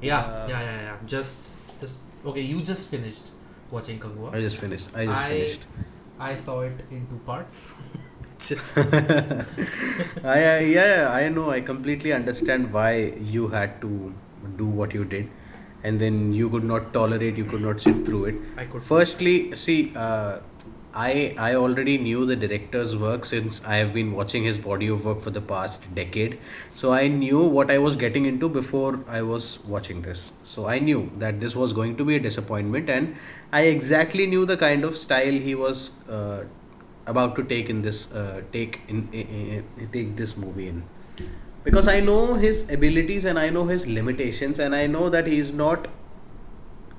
Yeah. Just okay. You just finished watching Kanguva. I just finished. I just finished. I saw it in two parts. Just I know. I completely understand why you had to do what you did, and then you could not tolerate. You could not sit through it. I could. Firstly, see, I already knew the director's work since I have been watching his body of work for the past decade. So I knew what I was getting into before I was watching this. So I knew that this was going to be a disappointment, and I exactly knew the kind of style he was about to take in this take this movie in, because I know his abilities and I know his limitations and I know that he is not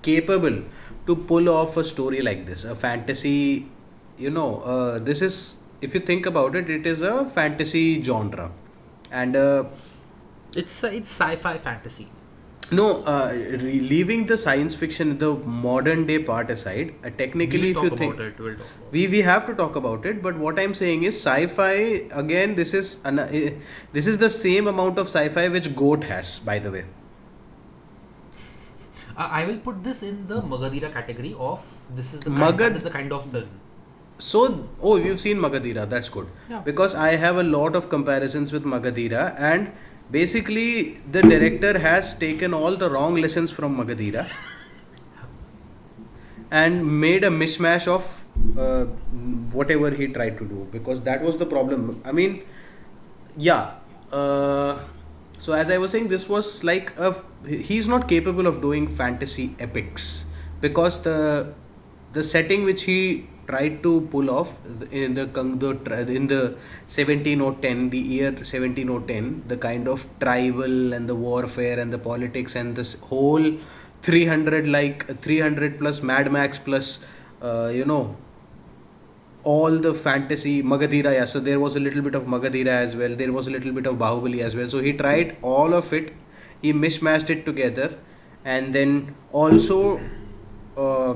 capable to pull off a story like this, a fantasy. This is, if you think about it, it is a fantasy genre, and It's sci-fi fantasy. no, leaving the science fiction, the modern day part aside, technically, if We'll you talk think about it. We'll talk about it. we have to talk about it, but what I'm saying is sci-fi again. This is the same amount of sci-fi which Goat has, by the way. I will put this in the Magadira category of this is the Magad- that is the kind of film. So, oh, you've seen Magadira, that's good. Yeah. Because I have a lot of comparisons with Magadira, and basically, the director has taken all the wrong lessons from Magadira and made a mishmash of whatever he tried to do, because that was the problem. I mean, yeah. So, as I was saying, this was like he's not capable of doing fantasy epics, because the setting which he tried to pull off in the 1710, the year 1710, the kind of tribal and the warfare and the politics and this whole 300 plus Mad Max plus all the fantasy Magadira. Yeah, so there was a little bit of Magadira as well, there was a little bit of Bahubali as well, so he tried all of it, he mishmashed it together, and then also uh,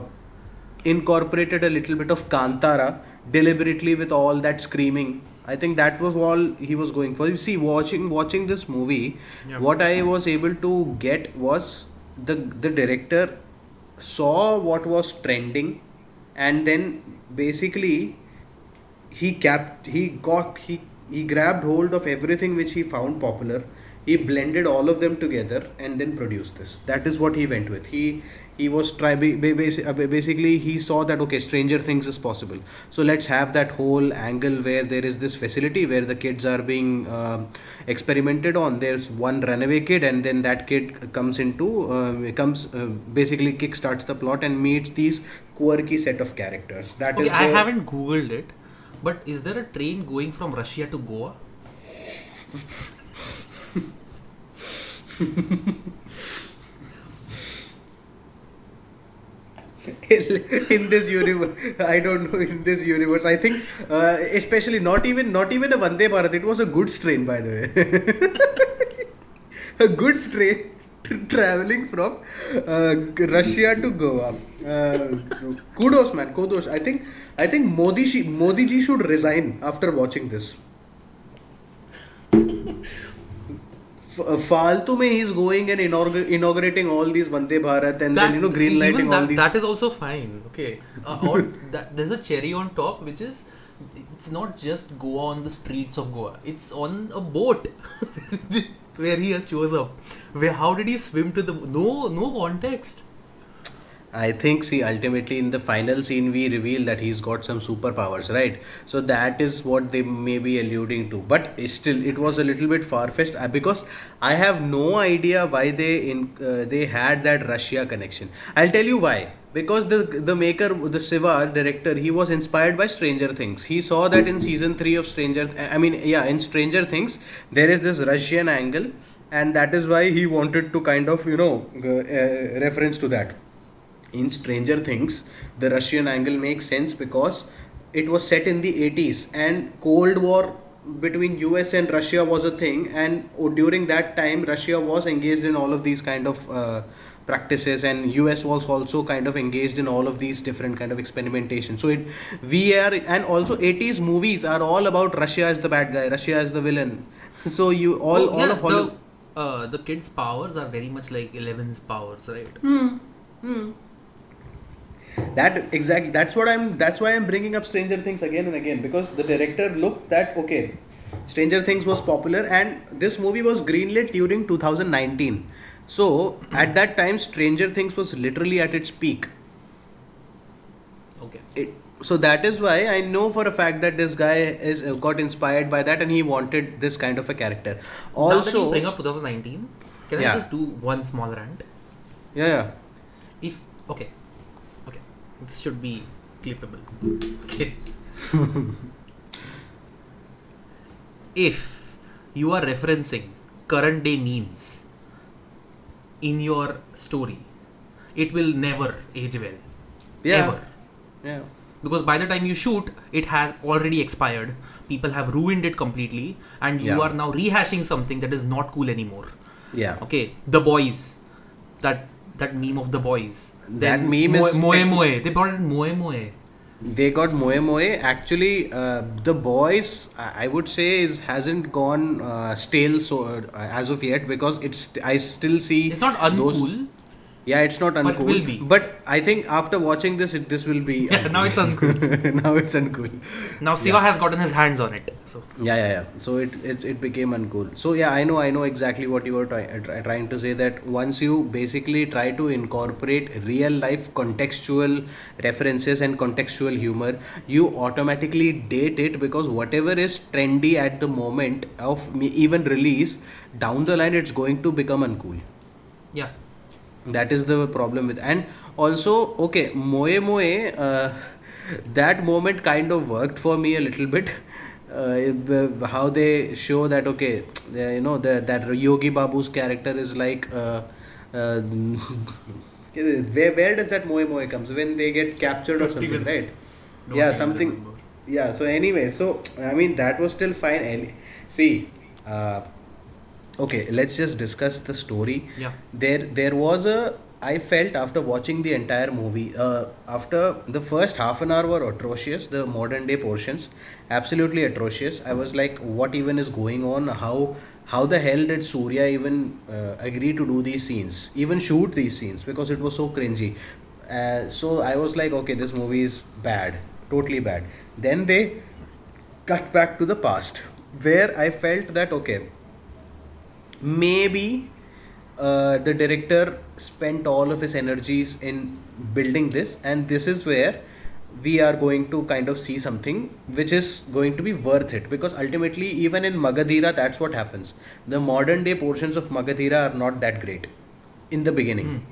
incorporated a little bit of Kantara deliberately with all that screaming. I think that was all he was going for. You see, watching this movie, Yeah. what I was able to get was the director saw what was trending, and then basically he grabbed hold of everything which he found popular. He blended all of them together and then produced this. That is what he went with. He was basically he saw that, okay, Stranger Things is possible, so let's have that whole angle where there is this facility where the kids are being experimented on. There's one runaway kid, and then that kid basically kickstarts the plot and meets these quirky set of characters. That Okay, is I the haven't googled it, but is there a train going from Russia to Goa? in this universe. I don't know, in this universe, I think especially not even a Vande Bharat, it was a goods train, by the way. A goods train traveling from Russia to Goa. Kudos, man, kudos. I think Modi ji should resign after watching this. Faltu mein he's going and inaugurating all these Vande Bharat, and then green lighting even all these. that is also fine. Okay, or there's a cherry on top, which is it's not just Goa on the streets of Goa. It's on a boat where he has shows up. Where how did he swim to the no context? I think, see, ultimately in the final scene, we reveal that he's got some superpowers, right? So that is what they may be alluding to. But still, it was a little bit far-fetched, because I have no idea why they had that Russia connection. I'll tell you why. Because the maker, the Siva director, he was inspired by Stranger Things. He saw that in season 3 of in Stranger Things, there is this Russian angle, and that is why he wanted to kind of reference to that. In Stranger Things, the Russian angle makes sense because it was set in the 80s, and Cold War between US and Russia was a thing, and during that time Russia was engaged in all of these kind of practices, and US was also kind of engaged in all of these different kind of experimentation. So and also 80s movies are all about Russia as the bad guy, Russia as the villain. So you all Oh all yeah, of Hollywood. the kid's powers are very much like Eleven's powers, right? That exactly. That's why I'm bringing up Stranger Things again and again, because the director looked that okay, Stranger Things was popular and this movie was greenlit during 2019. So at that time, Stranger Things was literally at its peak. Okay. So that is why I know for a fact that this guy is got inspired by that and he wanted this kind of a character. Now that you Also, bring up 2019, can I yeah, just do one small rant? yeah, If okay, okay, this should be clippable. Okay. If you are referencing current day memes in your story, it will never age well. yeah, Ever. yeah, Because by the time you shoot, it has already expired. People have ruined it completely, and you yeah, are now rehashing something that is not cool anymore. yeah. Okay, the boys, that meme of the boys. That Then meme moe is moe moe. They brought it moe moe. they got moe moe. Actually, the boys, I would say, hasn't gone stale so as of yet, because I still see It's not those. uncool, Yeah, it's not but uncool. will be. But I think after watching this, this will be. Yeah, now it's uncool. Now it's uncool. Now Siva has gotten his hands on it. So Yeah. So it became uncool. So yeah, I know exactly what you were trying to say, that once you basically try to incorporate real life contextual references and contextual humor, you automatically date it, because whatever is trendy at the moment of even release, down the line it's going to become uncool. yeah, That is the problem with. And also, okay, moe moe, that moment kind of worked for me a little bit. How they show that, okay, that Yogi Babu's character is like where does that moe moe comes, when they get captured or something, 21st. right? Don't Yeah, even something. remember. Yeah, so anyway, so I mean that was still fine. And see, okay, let's just discuss the story. Yeah. There was a, I felt after watching the entire movie, after the first half an hour were atrocious, the modern day portions, absolutely atrocious. I was like, what even is going on? How the hell did Suriya even agree to do these scenes, even shoot these scenes, because it was so cringy. So I was like, okay, this movie is bad, totally bad. Then they cut back to the past, where I felt that okay, maybe the director spent all of his energies in building this, and this is where we are going to kind of see something which is going to be worth it, because ultimately even in Magadhira that's what happens. The modern day portions of Magadhira are not that great in the beginning,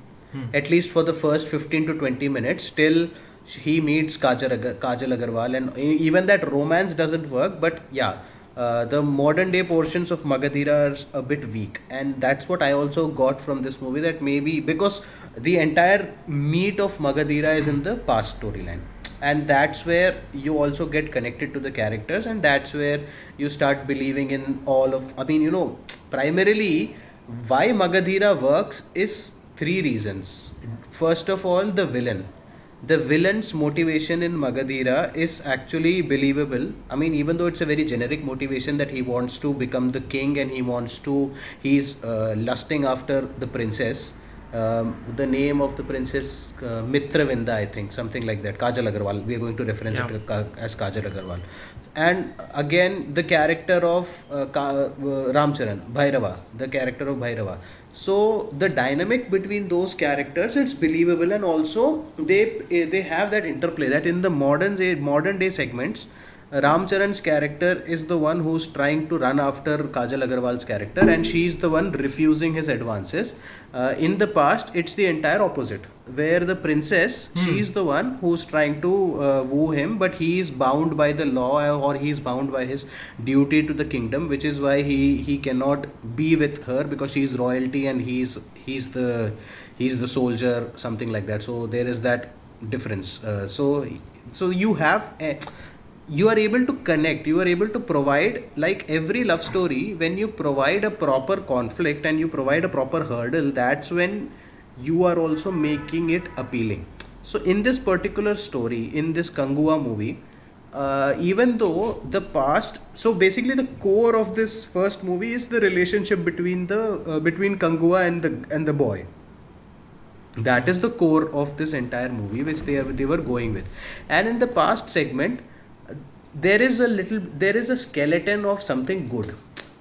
at least for the first 15 to 20 minutes, till he meets Kajal Agarwal, and even that romance doesn't work. But yeah, the modern day portions of Magadhira are a bit weak, and that's what I also got from this movie, that maybe because the entire meat of Magadhira is in the past storyline, and that's where you also get connected to the characters, and that's where you start believing in all of, I mean, primarily why Magadhira works is three reasons. First of all, the villain's motivation in Magadhira is actually believable. I mean, even though it's a very generic motivation that he wants to become the king and he's lusting after the princess. The name of the princess, Mitravinda, I think, something like that. Kajal Agarwal. We are going to reference Yeah. it as Kajal Agarwal. And again, the character of Ramcharan, Bhairava, the character of Bhairava. So the dynamic between those characters, it's believable, and also they have that interplay that in the modern day segments, Ramcharan's character is the one who's trying to run after Kajal Agarwal's character, and she's the one refusing his advances. In the past, it's the entire opposite, where the princess, she's the one who's trying to woo him, but he is bound by the law, or he is bound by his duty to the kingdom, which is why he cannot be with her, because she's royalty and he's the soldier, something like that. So there is that difference. So you are able to connect, you are able to provide, like every love story, when you provide a proper conflict and you provide a proper hurdle, that's when you are also making it appealing. So in this particular story, in this Kanguva movie, even though the past, so basically the core of this first movie is the relationship between the between Kanguva and the boy. That is the core of this entire movie, which they were going with. And in the past segment, there is a skeleton of something good,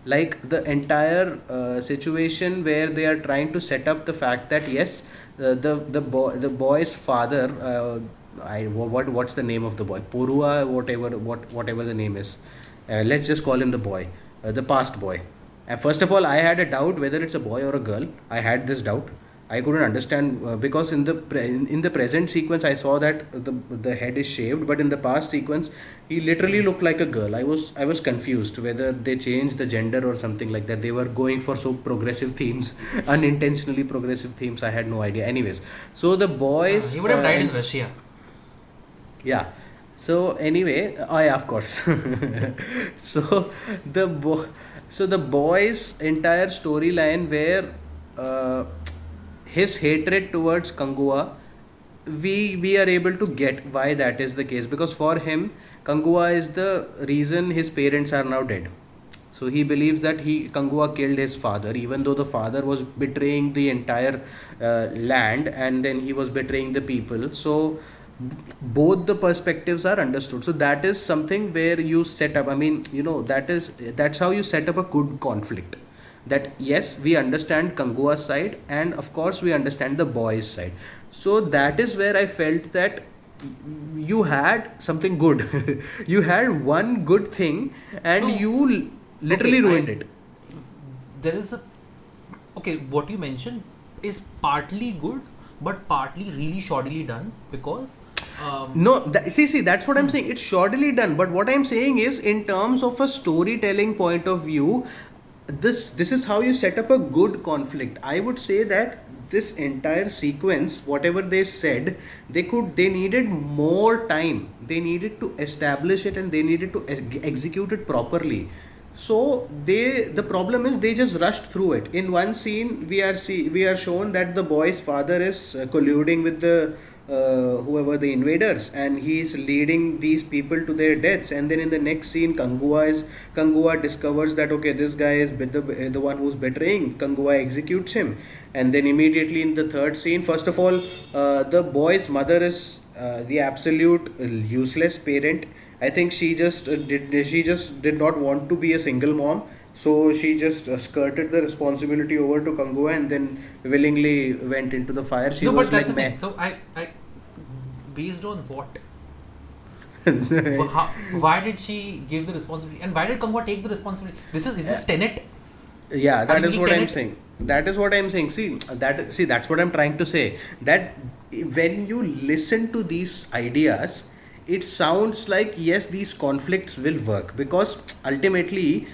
like the entire situation where they are trying to set up the fact that yes, the boy's father, what's the name of the boy, Porua, whatever the name is, let's just call him the boy, the past boy. And first of all, I had a doubt whether it's a boy or a girl. I had this doubt. I couldn't understand because in the present sequence I saw that the head is shaved, but in the past sequence he literally looked like a girl. I was confused whether they changed the gender or something like that. They were going for so progressive themes, unintentionally progressive themes. I had no idea. Anyways, so the boys. He would have died in Russia. Yeah. So anyway, yeah, of course. so the boy's entire storyline where. His hatred towards Kanguva, we are able to get why that is the case, because for him Kanguva is the reason his parents are now dead. So he believes that Kanguva killed his father, even though the father was betraying the entire land, and then he was betraying the people. So both the perspectives are understood. So that is something where you set up, I mean, that's how you set up a good conflict. That yes, we understand Kanguva's side, and of course we understand the boys' side. So that is where I felt that you had something good. You had one good thing, and No. you literally ruined it. There is a okay. What you mentioned is partly good, but partly really shoddily done because. No, see, that's what I'm saying. It's shoddily done, but what I'm saying is, in terms of a storytelling point of view, this is how you set up a good conflict. I would say that this entire sequence, whatever they said, they needed more time. They needed to establish it, and they needed to execute it properly. So the problem is they just rushed through it. In one scene, we are shown that the boy's father is colluding with the whoever the invaders, and he is leading these people to their deaths. And then in the next scene, Kanguva discovers that okay, this guy is the one who's betraying. Kanguva executes him, and then immediately in the third scene, first of all, the boy's mother is the absolute useless parent. I think she just did not want to be a single mom. So she just skirted the responsibility over to Kanguva, and then willingly went into the fire. She No, was but that's like, the thing. meh. So I based on what? Why did she give the responsibility, and why did Kanguva take the responsibility? Is this Tenet? Yeah, Are that you is being what I'm Tenet? saying. That is what I'm saying. See, that's what I'm trying to say. That when you listen to these ideas, it sounds like yes, these conflicts will work, because ultimately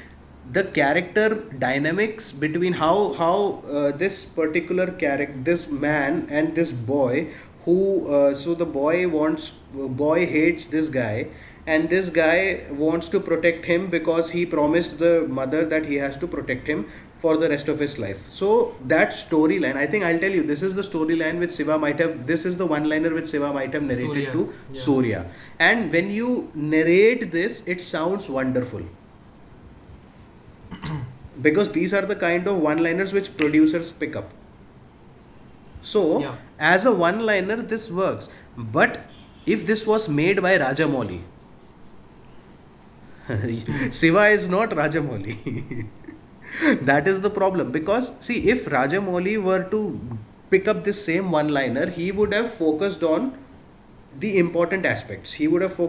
the character dynamics between how this particular character, this man and this boy, who so the boy hates this guy, and this guy wants to protect him because he promised the mother that he has to protect him for the rest of his life. So that storyline, I think I'll tell you, this is the storyline which this is the one liner which Siva might have narrated Suriya. to Yeah. Surya. And when you narrate this, it sounds wonderful. Because these are the kind of one liners which producers pick up. So Yeah. as a one liner, this works. But if this was made by Rajamouli, Siva is not Rajamouli. That is the problem. Because see, if Rajamouli were to pick up this same one liner, he would have focused on the important aspects. He would have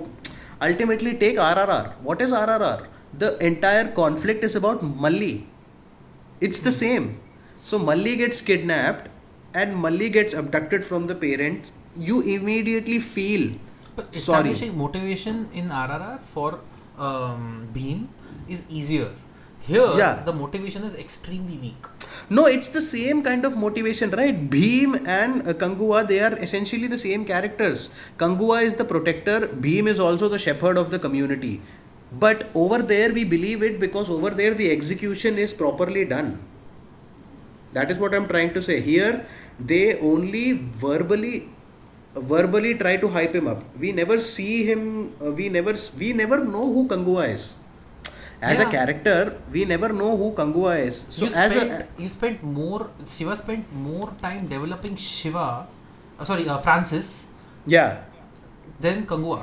ultimately take RRR. What is RRR? The entire conflict is about Malli. It's the same. So Malli gets kidnapped and Malli gets abducted from the parents. You immediately feel But sorry. establishing motivation in RRR for Bhim is easier. Here, Yeah. the motivation is extremely weak. No, it's the same kind of motivation, right? Bhim and Kanguva, they are essentially the same characters. Kanguva is the protector, Bhim is also the shepherd of the community. But over there, we believe it because over there, the execution is properly done. That is what I'm trying to say. Here, they only verbally verbally try to hype him up. We never see him. We never know who Kanguva is. As a Yeah. character, we never know who Kanguva is. So You spent more. Shiva spent more time developing Shiva. Francis yeah, than Kangua,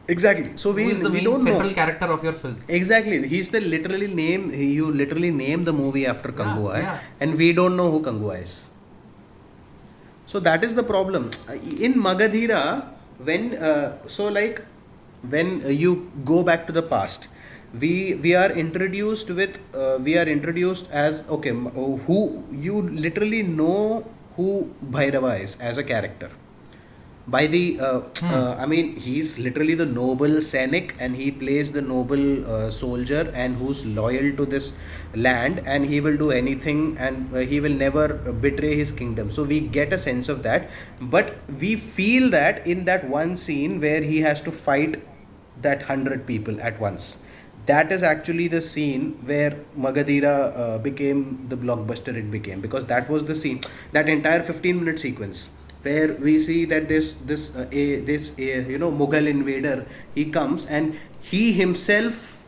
exactly. So who is the we main don't central know. character of your film. Exactly. He's the literally name. You literally name the movie after Kanguva, yeah. and we don't know who Kanguva is. So that is the problem. In Magadhira, when when you go back to the past, we are introduced with we are introduced as okay, who you literally know who Bhairava is as a character by the I mean he's literally the noble Sainik, and he plays the noble soldier and who's loyal to this land, and he will do anything, and he will never betray his kingdom. So we get a sense of that, but we feel that in that one scene where he has to fight that 100 people at once. That is actually the scene where Magadhira became the blockbuster it became, because that was the scene, that entire 15-minute sequence where we see that this Mughal invader, he comes and he himself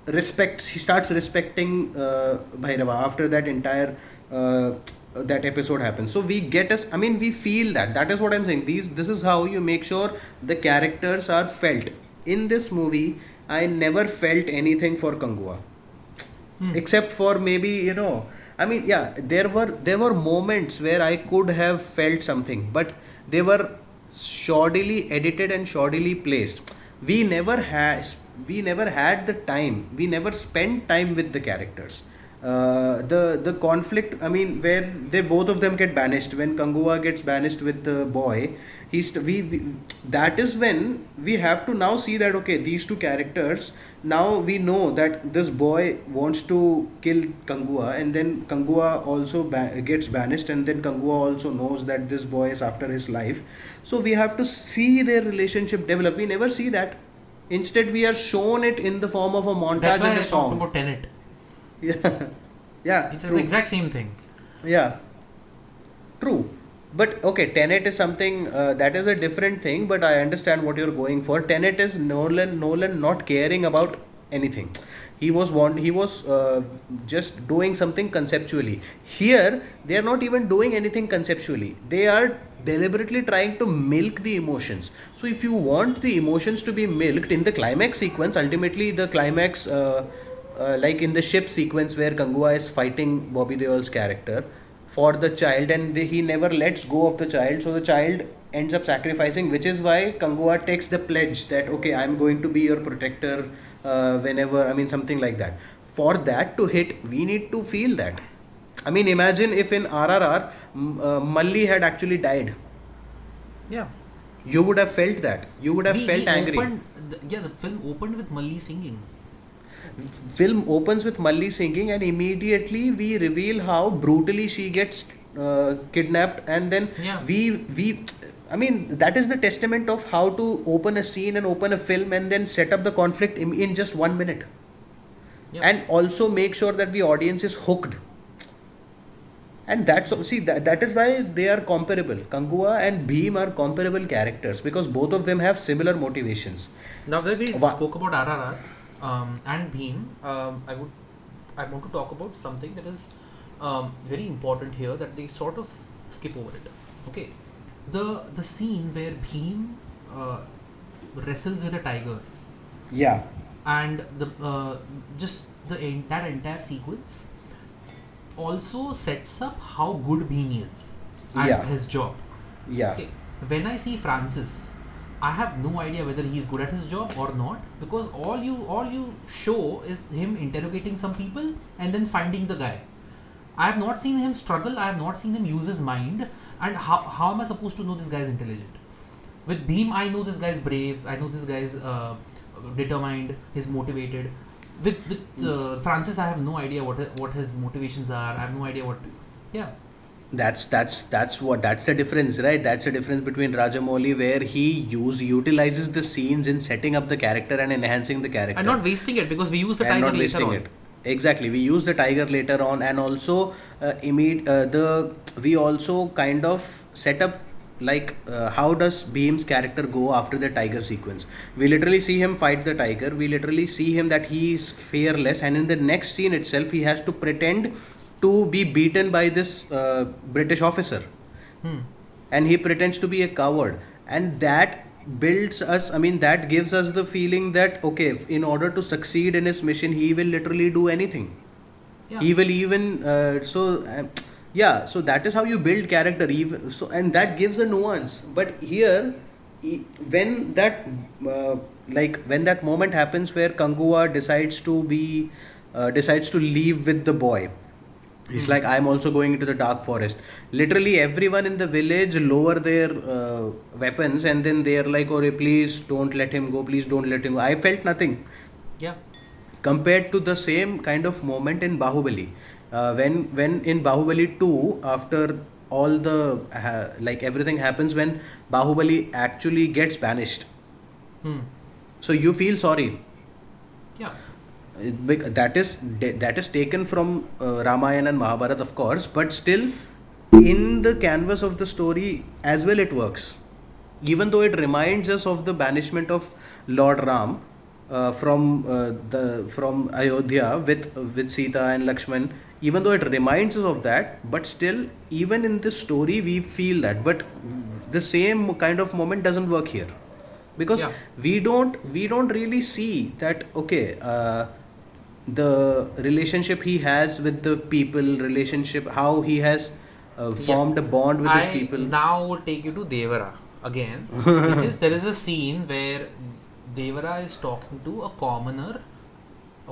he starts respecting Bhairava after that entire that episode happens. So we get us, I mean we feel that is what I'm saying. This is how you make sure the characters are felt. In this movie I never felt anything for Kanguva, except for maybe I mean yeah, there were moments where I could have felt something, but they were shoddily edited and shoddily placed. We never had the time, we never spent time with the characters. The conflict, I mean, where they both of them get banished, when Kanguva gets banished with the boy, we that is when we have to now see that okay, these two characters, now we know that this boy wants to kill Kanguva, and then Kanguva also gets banished, and then Kanguva also knows that this boy is after his life. So we have to see their relationship develop. We never see that. Instead we are shown it in the form of a montage That's why and I a talked song. about Tenet. Yeah, yeah, It's the true. exact same thing. Yeah, true. But okay, Tenet is something that is a different thing. But I understand what you're going for. Tenet is Nolan not caring about anything. He was just doing something conceptually. Here they are not even doing anything conceptually. They are deliberately trying to milk the emotions. So if you want the emotions to be milked in the climax sequence, ultimately the climax, like in the ship sequence where Kanguva is fighting Bobby Deol's character for the child, and he never lets go of the child, so the child ends up sacrificing, which is why Kanguva takes the pledge that okay, I'm going to be your protector whenever, I mean something like that. For that to hit, we need to feel that. I mean, imagine if in RRR Malli had actually died. Yeah. You would have felt that. You would have felt angry. The film opened with Malli singing. Film opens with Malli singing, and immediately we reveal how brutally she gets kidnapped, and then Yeah. we I mean that is the testament of how to open a scene and open a film and then set up the conflict in just 1 minute, Yeah. and also make sure that the audience is hooked. And that is why they are comparable. Kanguva and Bhim are comparable characters because both of them have similar motivations. Now that we Wha- spoke about RRR and Bhim, I want to talk about something that is very important here that they sort of skip over it. Okay, the scene where Bhim wrestles with a tiger, Yeah, and that entire sequence also sets up how good Bhim is at Yeah. his job. yeah. Okay. When I see Francis, I have no idea whether he's good at his job or not, because all you show is him interrogating some people and then finding the guy. I have not seen him struggle. I have not seen him use his mind. And how am I supposed to know this guy is intelligent? With Bhim, I know this guy is brave. I know this guy is determined. He's motivated. With Francis, I have no idea what his motivations are. I have no idea what. Yeah. That's the difference, right? That's the difference between Rajamouli, where he utilizes the scenes in setting up the character and enhancing the character, And not wasting it because we use the and tiger not later wasting on. it. Exactly, we use the tiger later on, and also we also kind of set up how does Bhim's character go after the tiger sequence? We literally see him fight the tiger. We literally see him that he is fearless, and in the next scene itself, he has to pretend to be beaten by this British officer, Hmm. and he pretends to be a coward, and that builds us. I mean, that gives us the feeling that okay, in order to succeed in his mission, he will literally do anything. Yeah. He will even yeah. So that is how you build character. Even so, and that gives a nuance. But here, when that when that moment happens where Kanguva decides to leave with the boy. He's Hmm. like, I'm also going into the dark forest. Literally, everyone in the village lower their weapons, and then they are like, "Oh, please don't let him go. Please don't let him go." I felt nothing Yeah. compared to the same kind of moment in Bahubali. When in Bahubali 2, after all the everything happens, when Bahubali actually gets banished, Hmm. so you feel sorry. Yeah. That is taken from Ramayana and Mahabharata, of course, but still in the canvas of the story as well it works. Even though it reminds us of the banishment of Lord Ram from Ayodhya with Sita and Lakshman, even though it reminds us of that, but still even in this story we feel that. But the same kind of moment doesn't work here because Yeah. we don't really see that okay the relationship he has with the people, relationship how he has Yeah. formed a bond with his I people. now would take you to Devara again, which is there is a scene where Devara is talking to a commoner,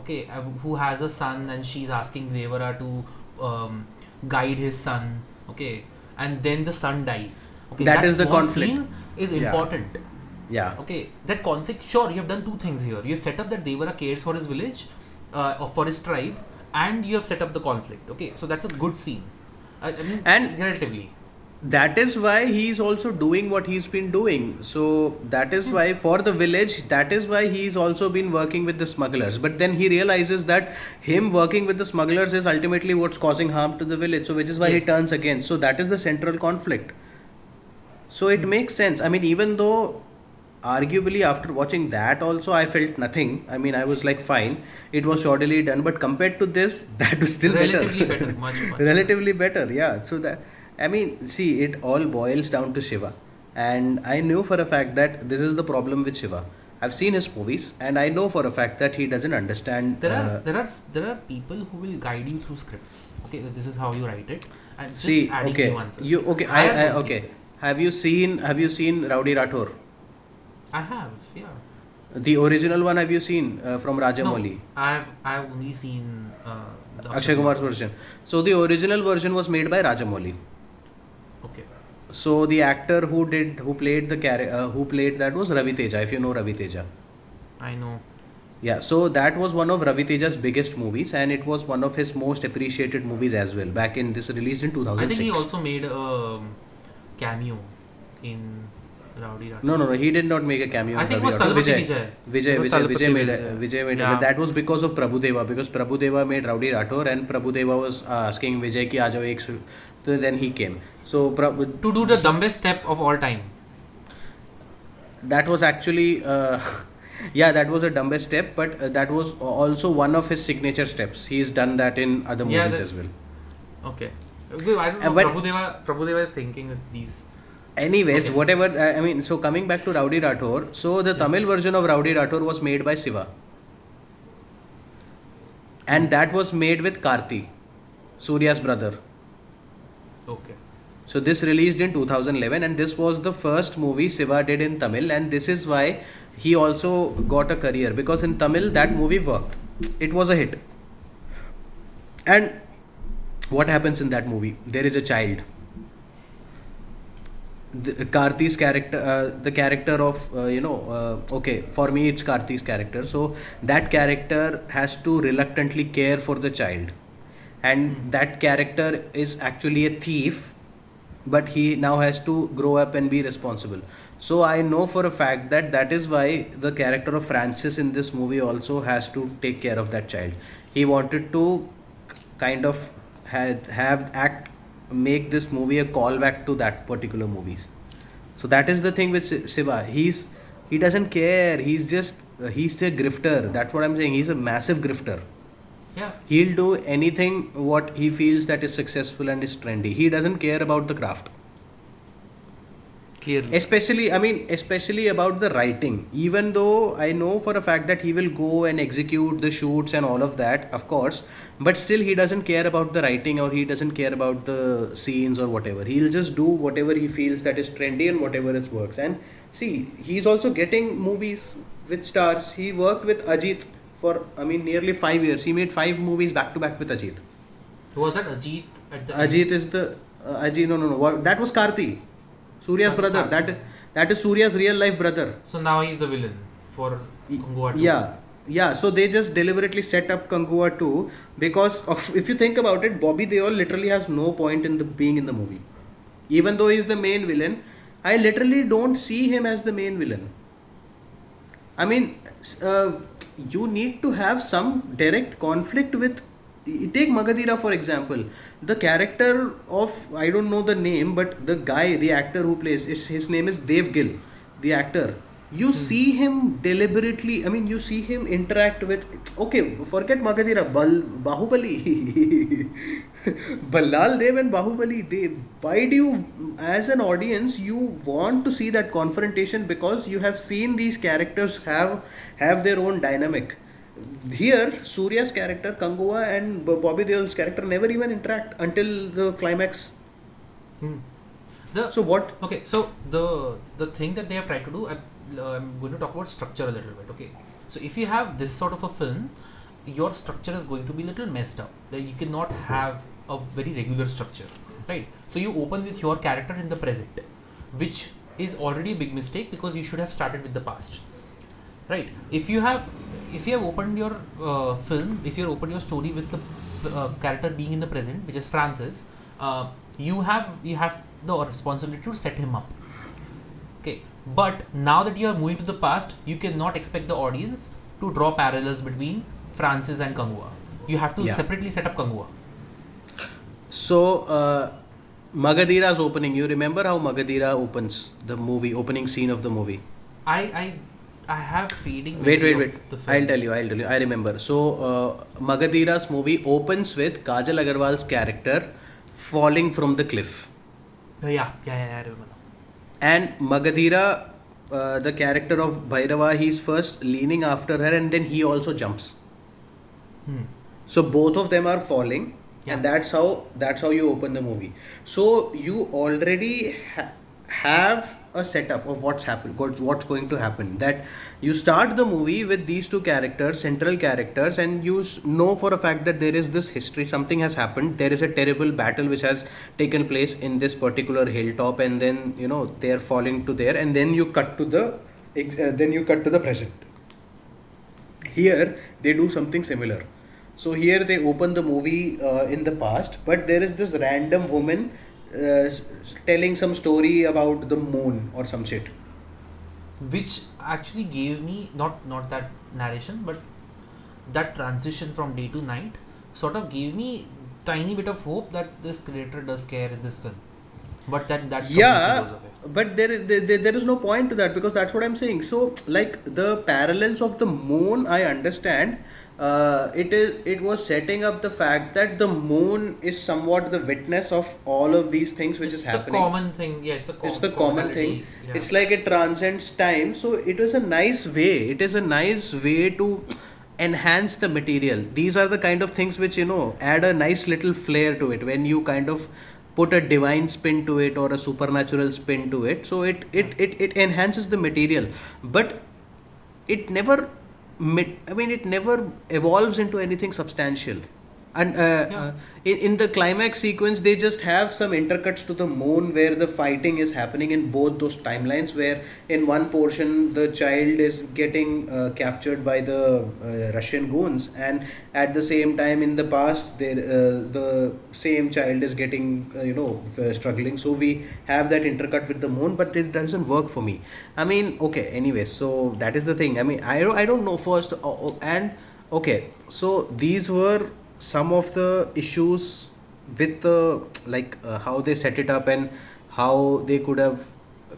okay, who has a son, and she's asking Devara to guide his son, okay, and then the son dies. Okay, That that is the small conflict. scene is Yeah, important. yeah. Okay, that conflict, sure, you have done two things here. You have set up that Devara cares for his village, or for his tribe, and you have set up the conflict. Okay, so that's a good scene. I mean, And relatively. that is why he's also doing what he's been doing. So that is Hmm. why for the village, that is why he's also been working with the smugglers. But then he realizes that him working with the smugglers is ultimately what's causing harm to the village, so which is why he Yes. turns against. So that is the central conflict. So it Hmm. makes sense. I mean, even though arguably after watching that also I felt nothing. I mean, I was like fine. It was shoddily done, but compared to this, that was still better. Relatively better, much, much better. Relatively better, yeah. So that I mean, see, it all boils down to Shiva, and I knew for a fact that this is the problem with Shiva. I've seen his movies, and I know for a fact that he doesn't understand. There are people who will guide you through scripts. Okay, this is how you write it, and just See, adding okay, nuances. you okay? Hire I those okay. people. Have you seen Rowdy Rathore? I have, yeah. The original one have you seen from No, Rajamouli? I've only seen the Akshay Akshay Kumar Kumar's one. version. So the original version was made by Rajamouli. Okay, So the actor who played that was Ravi Teja. If you know Ravi Teja, I know. yeah. So that was one of Ravi Teja's biggest movies, and it was one of his most appreciated movies as well. Back in this released in I think he 2006. also made a cameo in Rowdy No, Rathore. no, no. He did not make a cameo I on think it Ravi was Rathore. Talapati Vijay, Vijay. It Vijay, was Vijay, Vijay Talapati made Vijay. but Yeah. that was because of Prabhudeva, because Prabhudeva made Rowdy Rathore, and Prabhudeva was asking Vijay ki aa jao ek so then he came. So To do the dumbest step of all time. that was actually yeah, that was a dumbest step, but that was also one of his signature steps. He's done that in other Yeah, movies as that's well. okay. Okay, I don't know. But Prabhudeva is thinking with these. anyways, Okay. whatever, I mean, so coming back to Rowdy Rathore, so the Yeah. Tamil version of Rowdy Rathore was made by Siva, Hmm. and that was made with Karthi, Surya's brother. Okay. So this released in 2011, and this was the first movie Siva did in Tamil, and this is why he also got a career, because in Tamil that movie worked. It was a hit. And what happens in that movie? There is a child. Karti's character, the character of okay, for me it's Karti's character. So that character has to reluctantly care for the child, and Hmm. that character is actually a thief, but he now has to grow up and be responsible. So I know for a fact that that is why the character of Francis in this movie also has to take care of that child. He wanted to kind of have act make this movie a callback to that particular movies. So that is the thing with Shiva. He doesn't care. He's a grifter. That's what I'm saying. He's a massive grifter. Yeah. He'll do anything what he feels that is successful and is trendy. He doesn't care about the craft. Clearly. Especially about the writing. Even though I know for a fact that he will go and execute the shoots and all of that, of course, but still he doesn't care about the writing, or he doesn't care about the scenes or whatever. He'll just do whatever he feels that is trendy and whatever it works. And see, he's also getting movies with stars. He worked with Ajit for nearly 5 years. He made 5 movies back to back with Ajit. Who was that? Ajit at the Ajit is the Ajit. No. That was Karthi, Surya's That was brother. Karthi. That is Surya's real life brother. So now he's the villain for KANGUVA 2. Yeah. So they just deliberately set up KANGUVA 2 because of, if you think about it, Bobby Deol literally has no point in the being in the movie. Even though he's the main villain, I literally don't see him as the main villain. I mean, you need to have some direct conflict with. Take Magadira for example. The character of, I don't know the name, but the guy, the actor who plays, his name is Dev Gill, the actor. You see him deliberately. You see him interact with. Okay, forget Magadira. Bahubali. Ballal Dev and Bahubali. Why do you, as an audience, you want to see that confrontation? Because you have seen these characters have their own dynamic. Here, Surya's character, KANGUVA, and Bobby Deol's character never even interact until the climax. So what? Okay, so the thing that they have tried to do, I'm going to talk about structure a little bit. Okay, so if you have this sort of a film, your structure is going to be a little messed up. You cannot have a very regular structure, right? So you open with your character in the present, which is already a big mistake because you should have started with the past, right? If you have opened your film, if you have opened your story with the character being in the present, which is Francis, you have the responsibility to set him up. Okay, but now that you are moving to the past, you cannot expect the audience to draw parallels between Francis and KANGUVA. You have to separately set up KANGUVA. So Magadira's opening. You remember how Magadira opens the movie, opening scene of the movie? I have feeding. Wait. I'll tell you. I remember. So Magadira's movie opens with Kajal Agarwal's character falling from the cliff. Yeah, I remember. And Magadira, the character of Bhairava, he's first leaning after her, and then he also jumps. So both of them are falling, and that's how you open the movie. So you already have a setup of what's going to happen. That you start the movie with these two characters, central characters, and you know for a fact that there is this history, something has happened, there is a terrible battle which has taken place in this particular hilltop, and then they are falling to there, and then you cut to the present. Here they do something similar. So here they open the movie in the past, but there is this random woman telling some story about the moon or some shit, which actually gave me not that narration, but that transition from day to night sort of gave me tiny bit of hope that this creator does care in this film. But that completely goes away. But there is no point to that, because that's what I'm saying. So like the parallels of the moon, I understand. It was setting up the fact that the moon is somewhat the witness of all of these things which is happening. It's the common thing. Yeah, it's the common thing. Yeah. It's like it transcends time. So it is a nice way. It is a nice way to enhance the material. These are the kind of things which add a nice little flair to it when you kind of put a divine spin to it or a supernatural spin to it. So it enhances the material, but it never evolves into anything substantial. And in the climax sequence, they just have some intercuts to the moon where the fighting is happening in both those timelines, where in one portion the child is getting captured by the Russian goons, and at the same time in the past the same child is getting struggling. So we have that intercut with the moon, but it doesn't work for me. Okay, anyways, so that is the thing. I don't know first. And okay, so these were some of the issues with the how they set it up and how they could have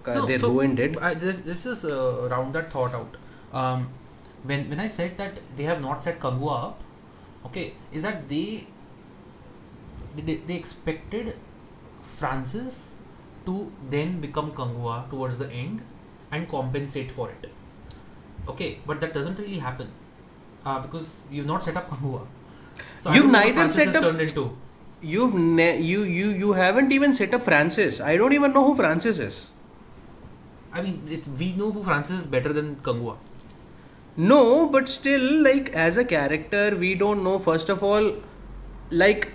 they ruined it. Let's just round that thought out. When I said that they have not set KANGUVA up, okay, is that they expected Francis to then become KANGUVA towards the end and compensate for it. Okay, but that doesn't really happen because you've not set up KANGUVA. So You've I don't know what neither Francis set is up. turned into. You haven't even set up Francis. I don't even know who Francis is. I mean, we know who Francis is better than KANGUVA. No, but still, like, as a character, we don't know. First of all, like,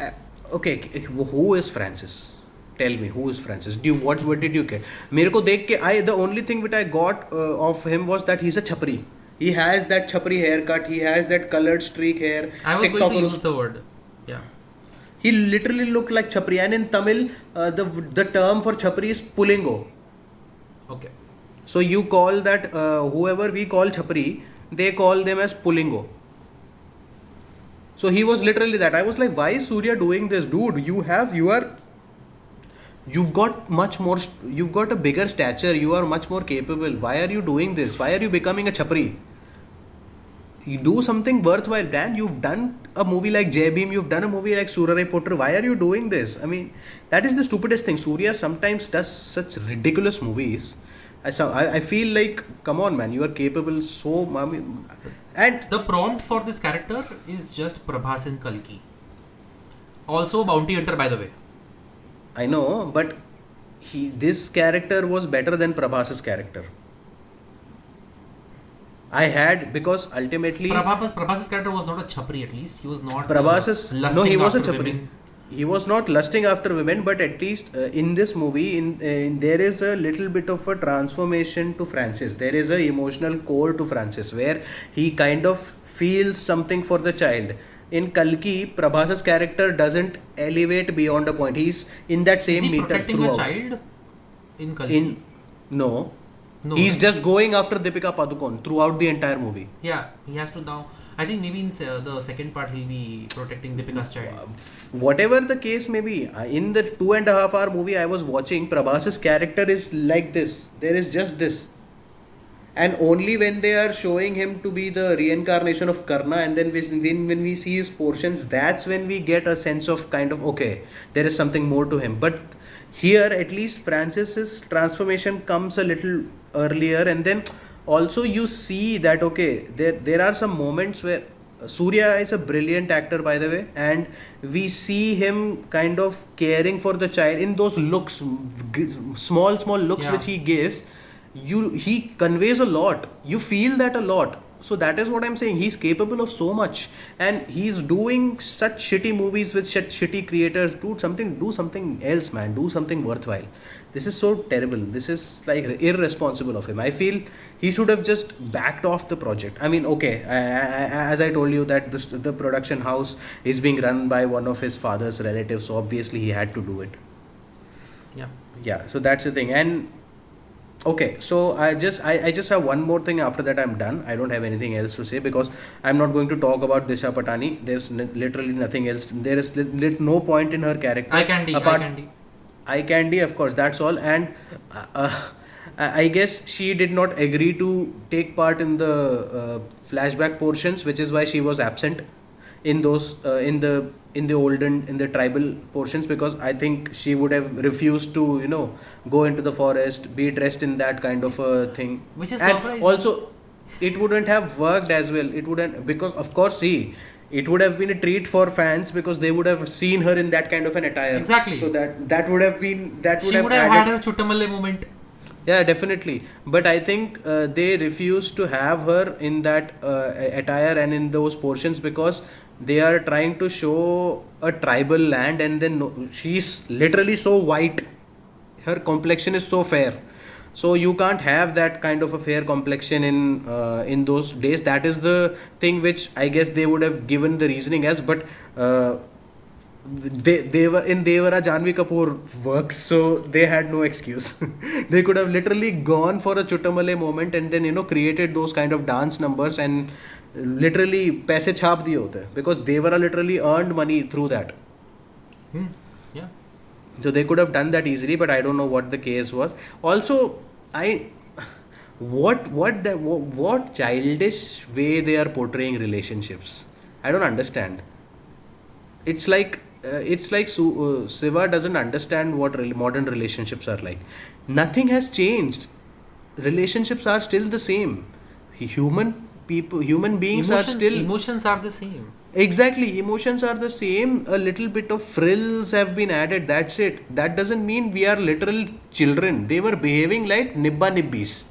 okay, who is Francis? Tell me, who is Francis? What did you get? मेरे को देख के the only thing which I got of him was that he's a chapri. He has that chapri haircut. He has that colored streak hair. I was going to use the word. Yeah. He literally looked like chapri, and in Tamil, the term for chapri is pulingo. Okay. So you call that whoever we call chapri, they call them as pulingo. So he was literally that. I was like, why is Suriya doing this, dude? You've got much more. You've got a bigger stature. You are much more capable. Why are you doing this? Why are you becoming a chapri? You do something worthwhile, Dan. You've done a movie like Jai Bhim. You've done a movie like Surarai Potter. Why are you doing this? I mean, that is the stupidest thing. Suriya sometimes does such ridiculous movies. I feel like, come on, man, you are capable so. I mean, and the prompt for this character is just Prabhas and Kalki. Also a bounty hunter, by the way. I know, but this character was better than Prabhas's character. I had, because ultimately Prabhas's character was not a chapri. At least he was not. He was a chapri. He was not lusting after women, but at least in this movie, there is a little bit of a transformation to Francis. There is a emotional core to Francis where he kind of feels something for the child. In Kalki, Prabhas's character doesn't elevate beyond a point. He's in that same meter protecting throughout. a child in Kalki? No. He's just going after Deepika Padukone throughout the entire movie. Yeah, he has to now. I think maybe in the second part he'll be protecting Deepika's child. Whatever the case may be, in the 2.5 hour movie I was watching, Prabhas's character is like this. There is just this. And only when they are showing him to be the reincarnation of Karna, and then when we see his portions, that's when we get a sense of kind of, okay, there is something more to him. But here, at least Francis's transformation comes a little earlier, and then also you see that, okay, there are some moments where Suriya is a brilliant actor, by the way, and we see him kind of caring for the child in those looks, small looks which he gives. He conveys a lot. You feel that a lot. So that is what I'm saying. He's capable of so much, and he's doing such shitty movies with such shitty creators. Do something else, man. Do something worthwhile. This is so terrible. This is like irresponsible of him. I feel he should have just backed off the project. I mean, okay, as I told you that the production house is being run by one of his father's relatives, so obviously he had to do it. Yeah. So that's the thing. And okay, so I just have one more thing. After that, I'm done. I don't have anything else to say because I'm not going to talk about Disha Patani. There's literally nothing else. There is no point in her character. Eye candy, of course. That's all. And I guess she did not agree to take part in the flashback portions, which is why she was absent in those in the tribal portions, because I think she would have refused to go into the forest, be dressed in that kind of a thing, which is and surprising. Also it wouldn't have worked as well. It wouldn't, because of course it would have been a treat for fans because they would have seen her in that kind of an attire. Exactly. So that would have been she would have had her Chuttamalle moment. Yeah, definitely. But I think they refused to have her in that attire and in those portions because they are trying to show a tribal land, and then she's literally so white. Her complexion is so fair. So you can't have that kind of a fair complexion in those days. That is the thing which I guess they would have given the reasoning as. But they were in Devara Janvi Kapoor works, so they had no excuse. They could have literally gone for a Chuttamalle moment and then created those kind of dance numbers and literally paise chhap diye hote, because Devara literally earned money through that. Yeah. So they could have done that easily, but I don't know what the case was. Also, I what childish way they are portraying relationships. I don't understand. It's like Siva doesn't understand what modern relationships are like. Nothing has changed. Relationships are still the same. Human beings are still Emotions are the same. exactly. Emotions are the same. A little bit of frills have been added. That's it. That doesn't mean we are literal children. They were behaving like nibba nibbis.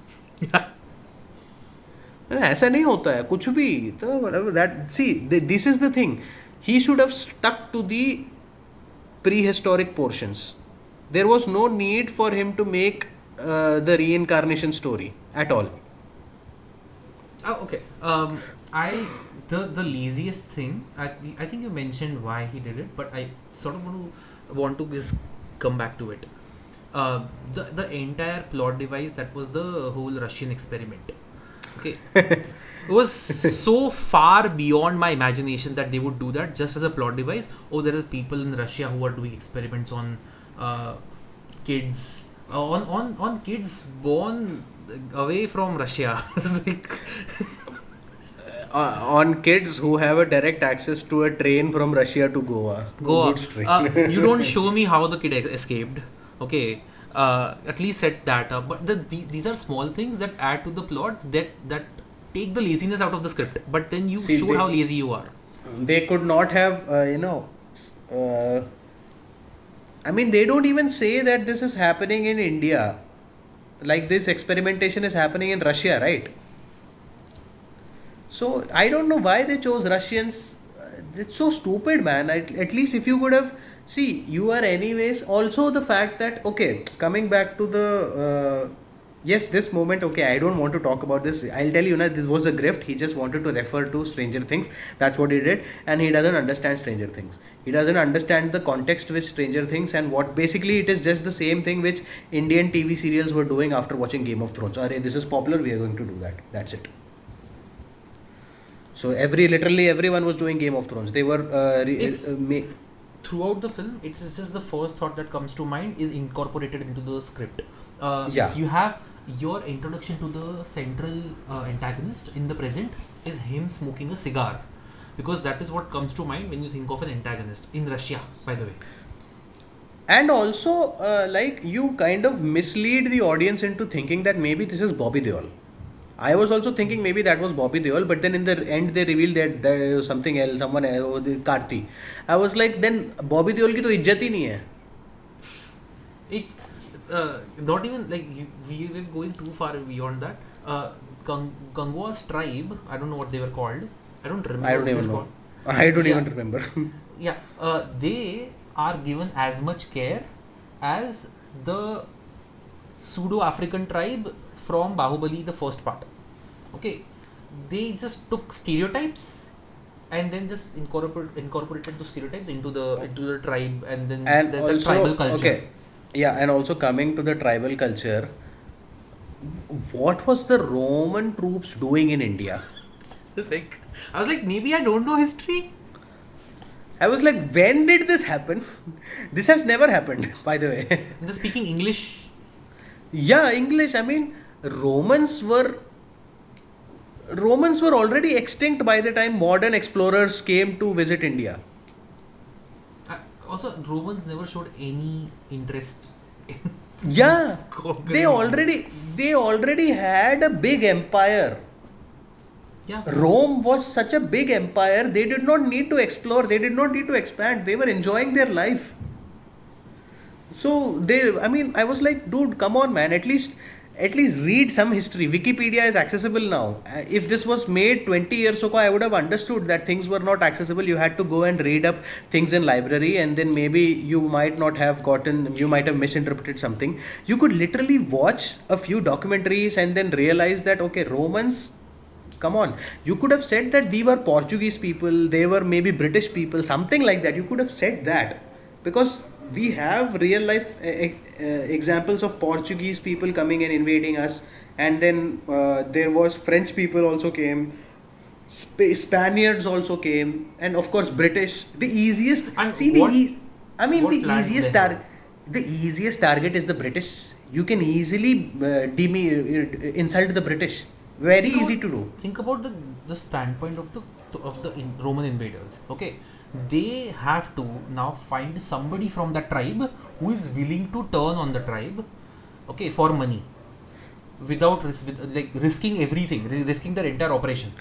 ऐसा नहीं होता है कुछ भी तो that see this is the thing. He should have stuck to the prehistoric portions. There was no need for him to make the reincarnation story at all. Okay. The laziest thing. I think you mentioned why he did it, but I sort of want to just come back to it. The entire plot device, that was the whole Russian experiment. Okay. It was so far beyond my imagination that they would do that just as a plot device. Oh, there are people in Russia who are doing experiments on kids, on kids born away from Russia. It's like On kids who have a direct access to a train from Russia to Goa. Goa. Goods train. You don't show me how the kid escaped. Okay. At least set that up. But these are small things that add to the plot that take the laziness out of the script. But then you See, show how lazy you are. They could not have, I mean, they don't even say that this is happening in India. Like this experimentation is happening in Russia, right? So I don't know why they chose Russians. It's so stupid, man. At least if you could have, see, you are anyways. Also the fact that, okay, coming back to the yes, this moment, okay, I don't want to talk about this. I'll tell you, this was a grift. He just wanted to refer to Stranger Things. That's what he did, and he doesn't understand Stranger Things. He doesn't understand the context with Stranger Things, and what basically it is just the same thing which Indian TV serials were doing after watching Game of Thrones. Arey, this is popular. We are going to do that. That's it. So literally everyone was doing Game of Thrones. They were Throughout the film, it's just the first thought that comes to mind is incorporated into the script. Yeah. You have your introduction to the central antagonist in the present is him smoking a cigar, because that is what comes to mind when you think of an antagonist in Russia, by the way. And also, you kind of mislead the audience into thinking that maybe this is Bobby Deol. I was also thinking maybe that was Bobby Deol, but then in the end they revealed that there was something else, someone else, Karti. I was like, then Bobby Deol की तो इज्जत ही नहीं है. It's not even like we were going too far beyond that. Kanguva's tribe, I don't know what they were called. I don't remember. I don't even know. I don't even remember. Yeah, they are given as much care as the pseudo-African tribe from Bahubali, the first part. Okay, they just took stereotypes and then just incorporated those stereotypes into the tribe and then the tribal culture. Okay, yeah, and also coming to the tribal culture, what was the Roman troops doing in India? I was like, maybe I don't know history. I was like, when did this happen? This has never happened, by the way. They're speaking English. Yeah, English. I mean, Romans were already extinct by the time modern explorers came to visit India. Also, Romans never showed any interest in they already had a big empire. Yeah. Rome was such a big empire, they did not need to explore, they did not need to expand, they were enjoying their life. So I was like, dude, come on, man, at least read some history. Wikipedia is accessible now. If this was made 20 years ago, I would have understood that things were not accessible. You had to go and read up things in library, and then maybe you might have misinterpreted something. You could literally watch a few documentaries and then realize that, okay, Romans, come on. You could have said that we were Portuguese people, they were maybe British people, something like that. You could have said that, because we have real life examples of Portuguese people coming and invading us, and then there was French people also came, Spaniards also came, and of course British. The easiest target is the British. You can easily insult the British. Very Think easy about, to do. think about the standpoint of the Roman invaders. Okay, they have to now find somebody from that tribe who is willing to turn on the tribe. Okay, for money, without like risking everything, risking their entire operation.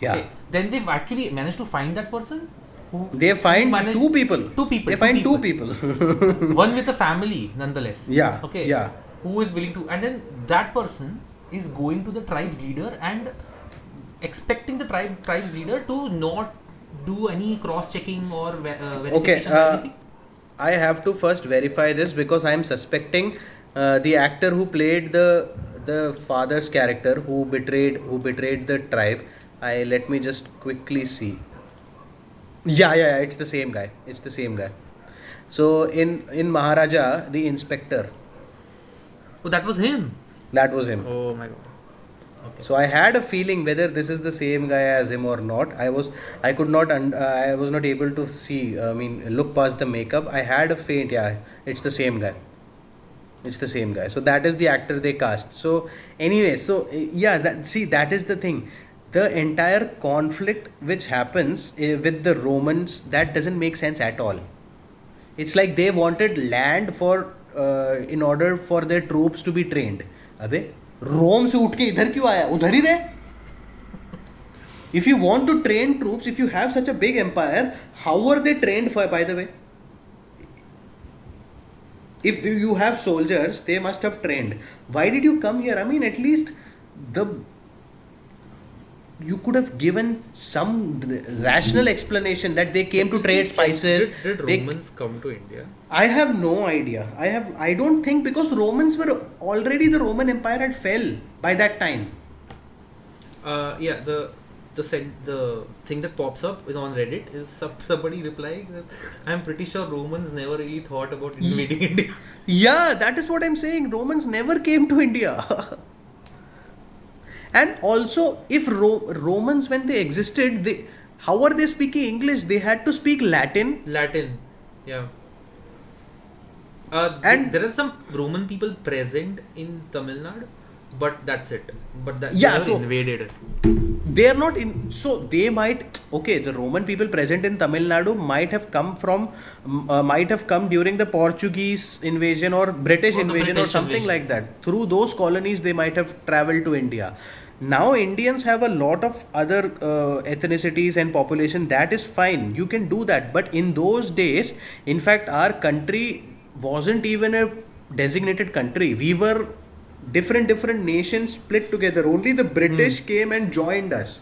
Yeah. Okay, then they've actually managed to find that person. They find two people. Two people. They find two people. One with a family, nonetheless. Yeah. Okay. Yeah. Who is willing to, and then that person is going to the tribe's leader and expecting the tribe's leader to not do any cross-checking or verification or anything. I have to first verify this because I am suspecting the actor who played the father's character who betrayed the tribe. Let me just quickly see. Yeah, it's the same guy. It's the same guy. So in Maharaja, the inspector, Oh, that was him. that was him. Oh my god. Okay. So I had a feeling whether this is the same guy as him or not. I could not I was not able to see. I mean, look past the makeup. I had a faint. Yeah, it's the same guy. It's the same guy. So that is the actor they cast. So anyway, yeah, that is the thing. The entire conflict which happens with the Romans, that doesn't make sense at all. It's like they wanted land for in order for their troops to be trained. अबे रोम से उठ के इधर क्यों आया? उधर ही रहे. If you want to train troops, if you have such a big empire, how were they trained by the way? If you have soldiers, they must have trained. Why did you come here? I mean, at least you could have given some rational explanation that they came to trade spices. Did Romans come to India? I have no idea. I don't think, because Romans were already, the Roman Empire had fell by that time. Yeah, the thing that pops up on Reddit is somebody replying that I'm pretty sure Romans never really thought about invading India. Yeah, that is what I'm saying. Romans never came to India. And also, if Romans, when they existed, how are they speaking English? They had to speak Latin. Latin, yeah. And there are some Roman people present in Tamil Nadu, but that's it. But they never invaded it. They are not in. So they might. Okay, the Roman people present in Tamil Nadu might have come during the Portuguese invasion or British invasion or something like that. Through those colonies, they might have traveled to India. Now Indians have a lot of other ethnicities and population. That is fine. You can do that. But in those days, in fact, our country wasn't even a designated country. We were different nations split together. Only the British came and joined us.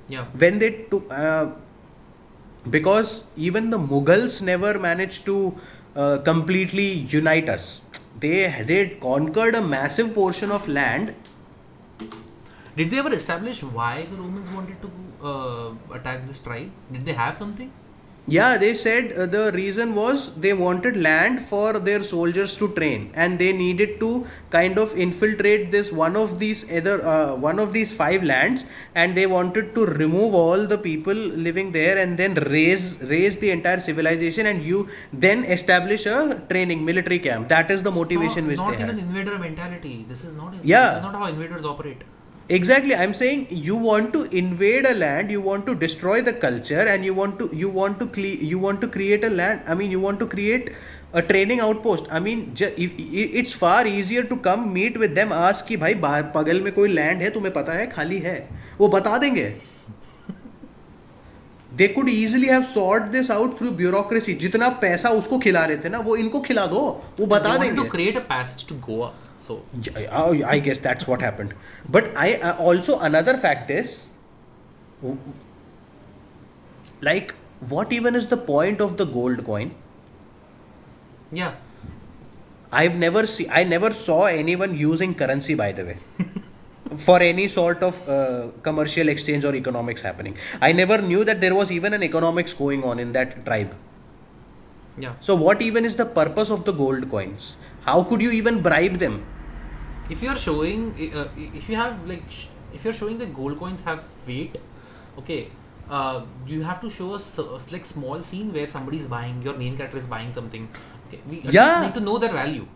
Yeah. When they took, because even the Mughals never managed to completely unite us. They conquered a massive portion of land. Did they ever establish why the Romans wanted to attack this tribe? Did they have something? Yeah, they said the reason was they wanted land for their soldiers to train, and they needed to kind of infiltrate this one of these 5 lands, and they wanted to remove all the people living there and then raise the entire civilization, and you then establish a training military camp. That is the motivation which they had. Not even invader mentality. This is not how invaders operate. Exactly, I'm saying you want to invade a land, you want to destroy the culture, and you want to create a land. I mean, you want to create a training outpost. I mean, it's far easier to come meet with them, ask कि भाई बगल में कोई land है, तुम्हें पता है खाली है, वो बता देंगे. They could easily have sorted this out through bureaucracy. जितना पैसा उसको खिला रहे थे ना, वो इनको खिला दो, वो बता देंगे. They wanted to create a passage to Goa. So I guess that's what happened. But also another fact is, like, what even is the point of the gold coin? Yeah. I never saw anyone using currency, by the way, for any sort of commercial exchange or economics happening. I never knew that there was even an economics going on in that tribe. Yeah. So what even is the purpose of the gold coins? How could you even bribe them? If you are showing, if you're showing that gold coins have weight, okay, you have to show us like small scene where somebody is buying, your main character is buying something. Okay, we just need to know their value.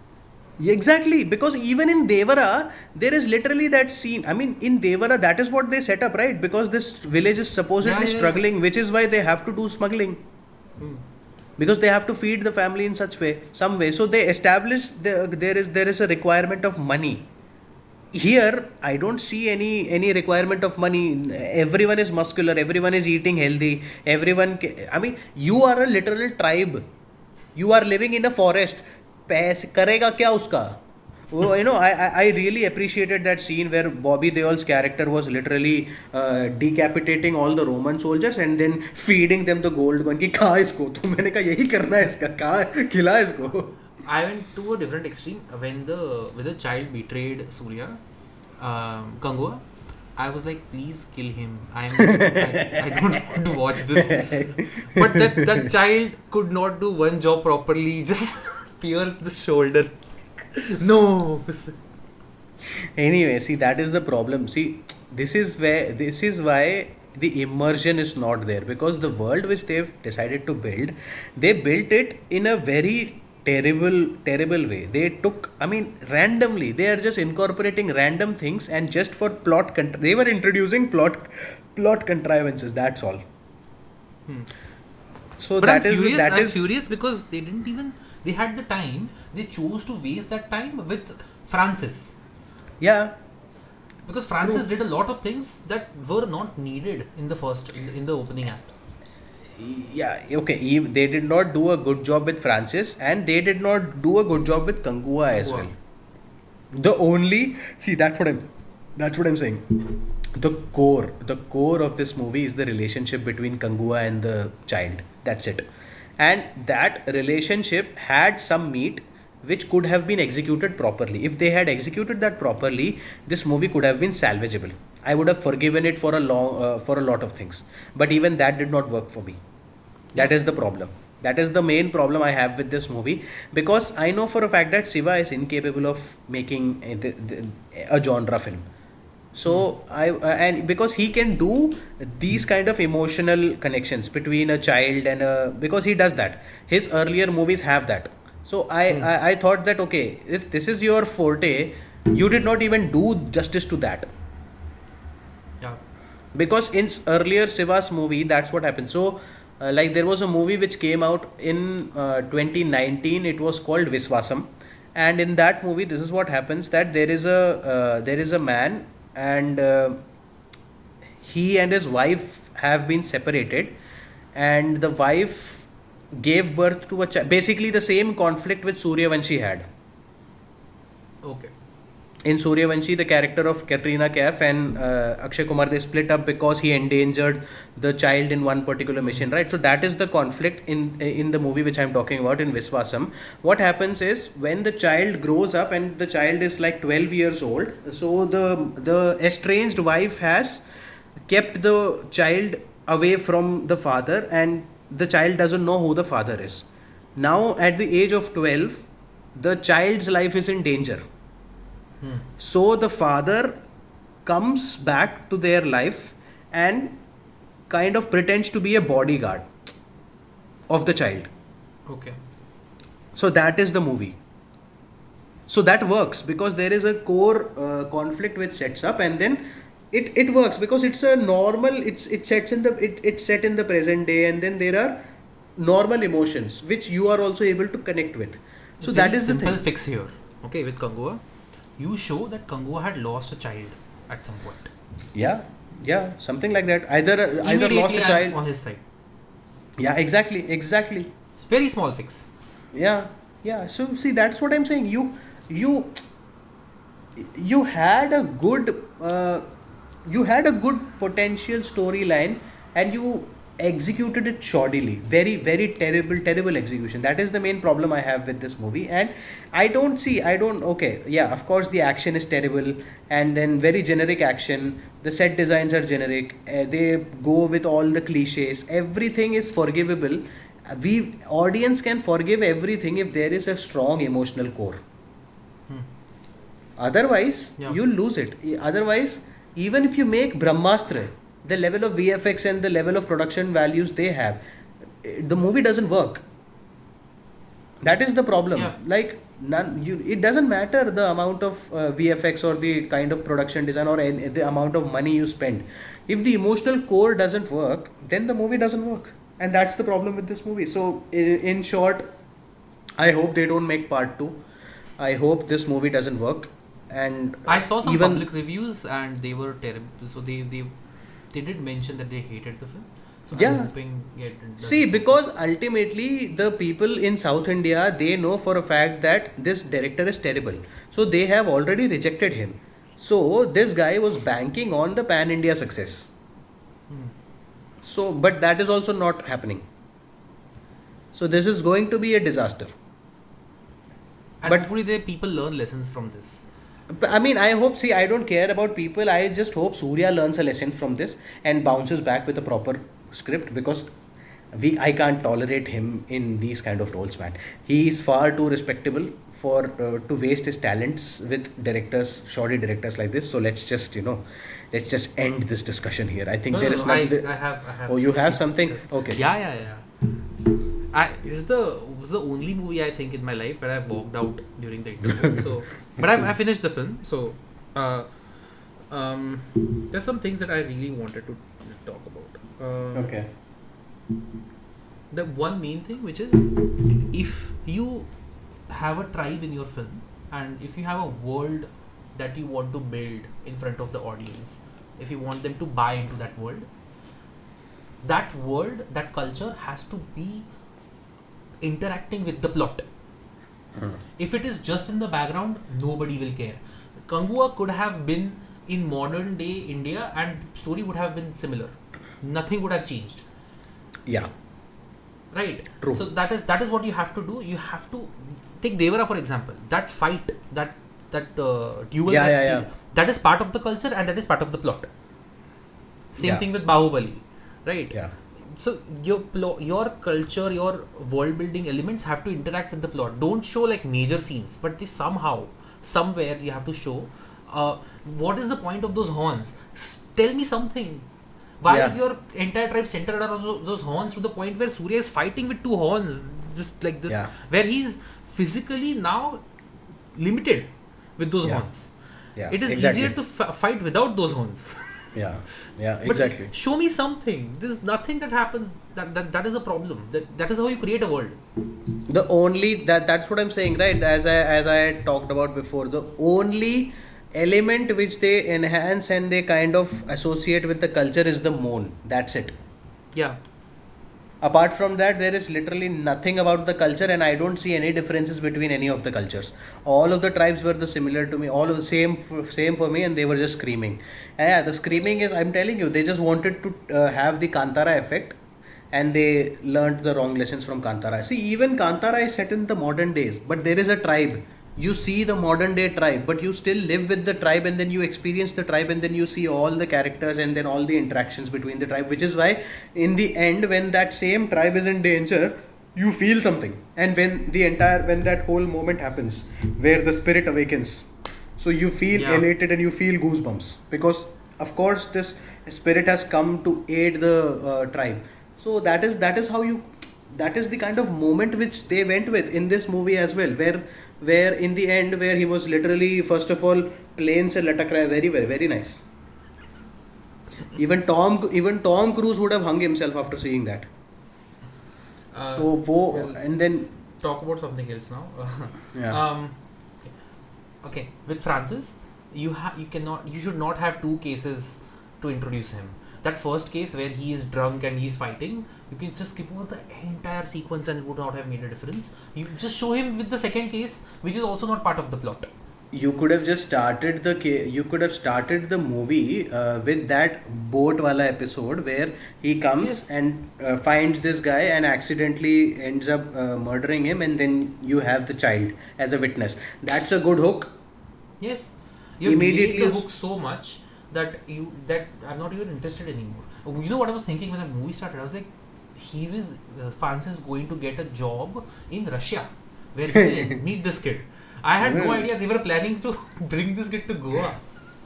Exactly, because even in Devara, there is literally that scene. I mean, in Devara, that is what they set up, right? Because this village is Yeah, supposedly yeah, yeah. struggling, which is why they have to do smuggling. Hmm. Because they have to feed the family in such way, some way. So they establish there is a requirement of money. Here, I don't see any requirement of money. Everyone is muscular. Everyone is eating healthy. I mean, you are a literal tribe. You are living in a forest. पैसे करेगा क्या उसका वो I really appreciated that scene where Bobby Deol's character was literally decapitating all the Roman soldiers and then feeding them the gold coin कि खा इसको तो मैंने कहा यही करना है इसका खा खिला इसको. I went to a different extreme when the child betrayed Suriya, Kangua. I was like, please kill him. I don't want to watch this. But that child could not do one job properly. Just pierce the shoulder. No. Anyway, see, that is the problem. See, this is why the immersion is not there, because the world which they've decided to build, they built it in a very terrible way. They took, I mean, randomly, they are just incorporating random things, and just for they were introducing plot contrivances. That's all. So But that is that I'm is furious because they had the time. They chose to waste that time with Francis. yeah. Because Francis did a lot of things that were not needed in in the opening act. Yeah, okay. They did not do a good job with Francis, and they did not do a good job with Kangua as Kangua. well. The only see that's what I'm saying. The core of this movie is the relationship between Kangua and the child. That's it, and that relationship had some meat which could have been executed properly. If they had executed that properly, this movie could have been salvageable. I would have forgiven it for a lot of things, but even that did not work for me. That is the problem. That is the main problem I have with this movie, because I know for a fact that Siva is incapable of making a genre film. So and because he can do these kind of emotional connections between a child and because he does that. His earlier movies have that. So I thought that, okay, if this is your forte, you did not even do justice to that. Yeah. Because in earlier Siva's movie, that's what happened. So like there was a movie which came out in 2019. It was called Viswasam, and in that movie, this is what happens: that there is a man, and he and his wife have been separated, and the wife gave birth to a child. Basically, the same conflict which Suryavanshi had. Okay. In Suryavanshi, the character of Katrina Kaif and Akshay Kumar, they split up because he endangered the child in one particular mission, right? So that is the conflict in the movie which I'm talking about in Viswasam. What happens is, when the child grows up and the child is like 12 years old, so the estranged wife has kept the child away from the father, and the child doesn't know who the father is. Now at the age of 12, the child's life is in danger. So the father comes back to their life and kind of pretends to be a bodyguard of the child. Okay. So that is the movie. So that works because there is a core conflict which sets up, and then it works because it's a normal, it's set in the present day, and then there are normal emotions which you are also able to connect with. So Very that is the simple thing. fix here. Okay, with Kangua, you show that Kangua had lost a child at some point. Yeah, something like that. Either lost Immediately, a I'm child. on his side. Yeah, exactly. Very small fix. Yeah. So see, that's what I'm saying. You had a good potential storyline, and you executed it shoddily. Very terrible execution. That is the main problem I have with this movie. And okay, yeah, of course the action is terrible, and then very generic action. The set designs are generic. They go with all the cliches. Everything is forgivable. We audience can forgive everything if there is a strong emotional core. Otherwise, Yeah. you'll lose it. Otherwise, even if you make Brahmastra, the level of VFX and the level of production values they have, the movie doesn't work. That is the problem. Yeah. Like, It doesn't matter the amount of VFX or the kind of production design or the amount of money you spend. If the emotional core doesn't work, then the movie doesn't work, and that's the problem with this movie. So, in short, I hope they don't make part two. I hope this movie doesn't work. And I saw some even public reviews and they were terrible. So they did mention that they hated the film. So Yeah. I'm hoping it doesn't. See, because ultimately the people in South India, they know for a fact that this director is terrible. So they have already rejected him. So this guy was banking on the pan India success. Hmm. So, but that is also not happening. So this is going to be a disaster. And But hopefully the people learn lessons from this. I mean, I hope, see, I don't care about people. I just hope Surya learns a lesson from this and bounces back with a proper script, because I can't tolerate him in these kind of roles, man. He is far too respectable for to waste his talents with directors, shoddy directors like this. So let's just end this discussion here. I think No, there no, is no. I nothing. have. Oh, you have few something? pointers. Okay. Yeah. This is the only movie I think in my life where I walked out during the interval. So, but I finished the film. So, there's some things that I really wanted to talk about. Okay. The one main thing, which is, if you have a tribe in your film and if you have a world that you want to build in front of the audience, if you want them to buy into that world, that culture has to be interacting with the plot. If it is just in the background, nobody will care. KANGUVA could have been in modern day India and story would have been similar. Nothing would have changed. Yeah. Right. True. So that is what you have to do. You have to take Devara for example. That fight, that duel, Yeah. that is part of the culture and that is part of the plot. Same Yeah. thing with Bahubali, right? Yeah. So your culture, your world building elements have to interact with the plot. Don't show like major scenes, but they somehow, somewhere you have to show. What is the point of those horns? Tell me something. Why Yeah. is your entire tribe centered around those horns to the point where Surya is fighting with two horns, just like this, Yeah. where he's physically now limited with those Yeah. horns. Yeah. It is Exactly. easier to fight without those horns. Yeah. Yeah. But Exactly. show me something. There's nothing that happens. That is a problem. That is how you create a world. The only that's what I'm saying, right? As I talked about before, the only element which they enhance and they kind of associate with the culture is the moan. That's it. Yeah. Apart from that, there is literally nothing about the culture, and I don't see any differences between any of the cultures. All of the tribes were the similar to me, all of the same for me, and they were just screaming. And yeah, the screaming is, I'm telling you, they just wanted to have the Kantara effect, and they learned the wrong lessons from Kantara. See, even Kantara is set in the modern days, but there is a tribe. You see the modern day tribe, but you still live with the tribe, and then you experience the tribe, and then you see all the characters and then all the interactions between the tribe, which is why in the end, when that same tribe is in danger, you feel something. And when that whole moment happens where the spirit awakens, so you feel Yeah. elated and you feel goosebumps, because of course this spirit has come to aid the tribe. So that is how you, that is the kind of moment which they went with in this movie as well, where in the end, where he was literally, first of all, plain se latak raha hai, very very very nice. Even Tom Cruise would have hung himself after seeing that. So Well, and then talk about something else now. Yeah. Okay. With Francis, you should not have two cases to introduce him. That first case where he is drunk and he's fighting, you can just skip over the entire sequence and it would not have made a difference. You just show him with the second case, which is also not part of the plot. you could have just started the movie with that boat wala episode where he comes Yes. and finds this guy and accidentally ends up murdering him, and then you have the child as a witness. That's a good hook. Yes, you delayed Immediately the hook so much that I'm not even interested anymore. You know what I was thinking when the movie started? I was like, Francis going to get a job in Russia where he will meet this kid. I had no idea they were planning to bring this kid to Goa.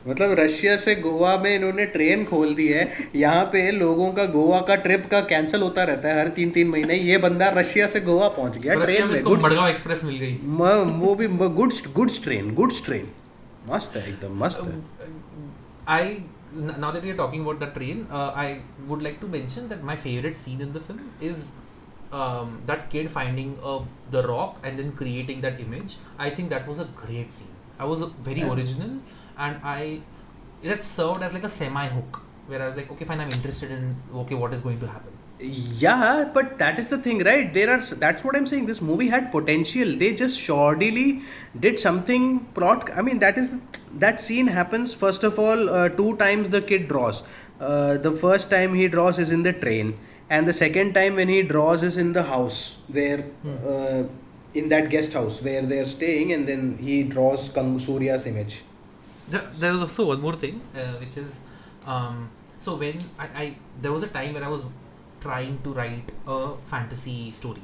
मतलब Russia से गोवा में इन्होंने train खोल दी है। यहाँ पे लोगों का गोवा का ट्रिप का कैंसिल होता रहता है हर 3-3 महीने। ये बंदा रशिया से गोवा पहुंच गया रशिया ट्रेन में में, इसको गुड्स। मडगांव एक्सप्रेस मिल गई। वो भी गुड्स ट्रेन मस्त है, एकदम मस्त है। I Now that we are talking about the train, I would like to mention that my favorite scene in the film is that kid finding the rock and then creating that image. I think that was a great scene. I was very Yeah. original, and I that served as like a semi hook where I was like, okay, fine, I'm interested in okay, what is going to happen. Yeah, but that is the thing, right? That's what I'm saying. This movie had potential. They just shoddily did something plot. I mean, that scene happens first of all, two times the kid draws. The first time he draws is in the train, and the second time when he draws is in the house where, in that guest house where they're staying, and then he draws Surya's image. There was also one more thing, which is so when I there was a time when I was trying to write a fantasy story,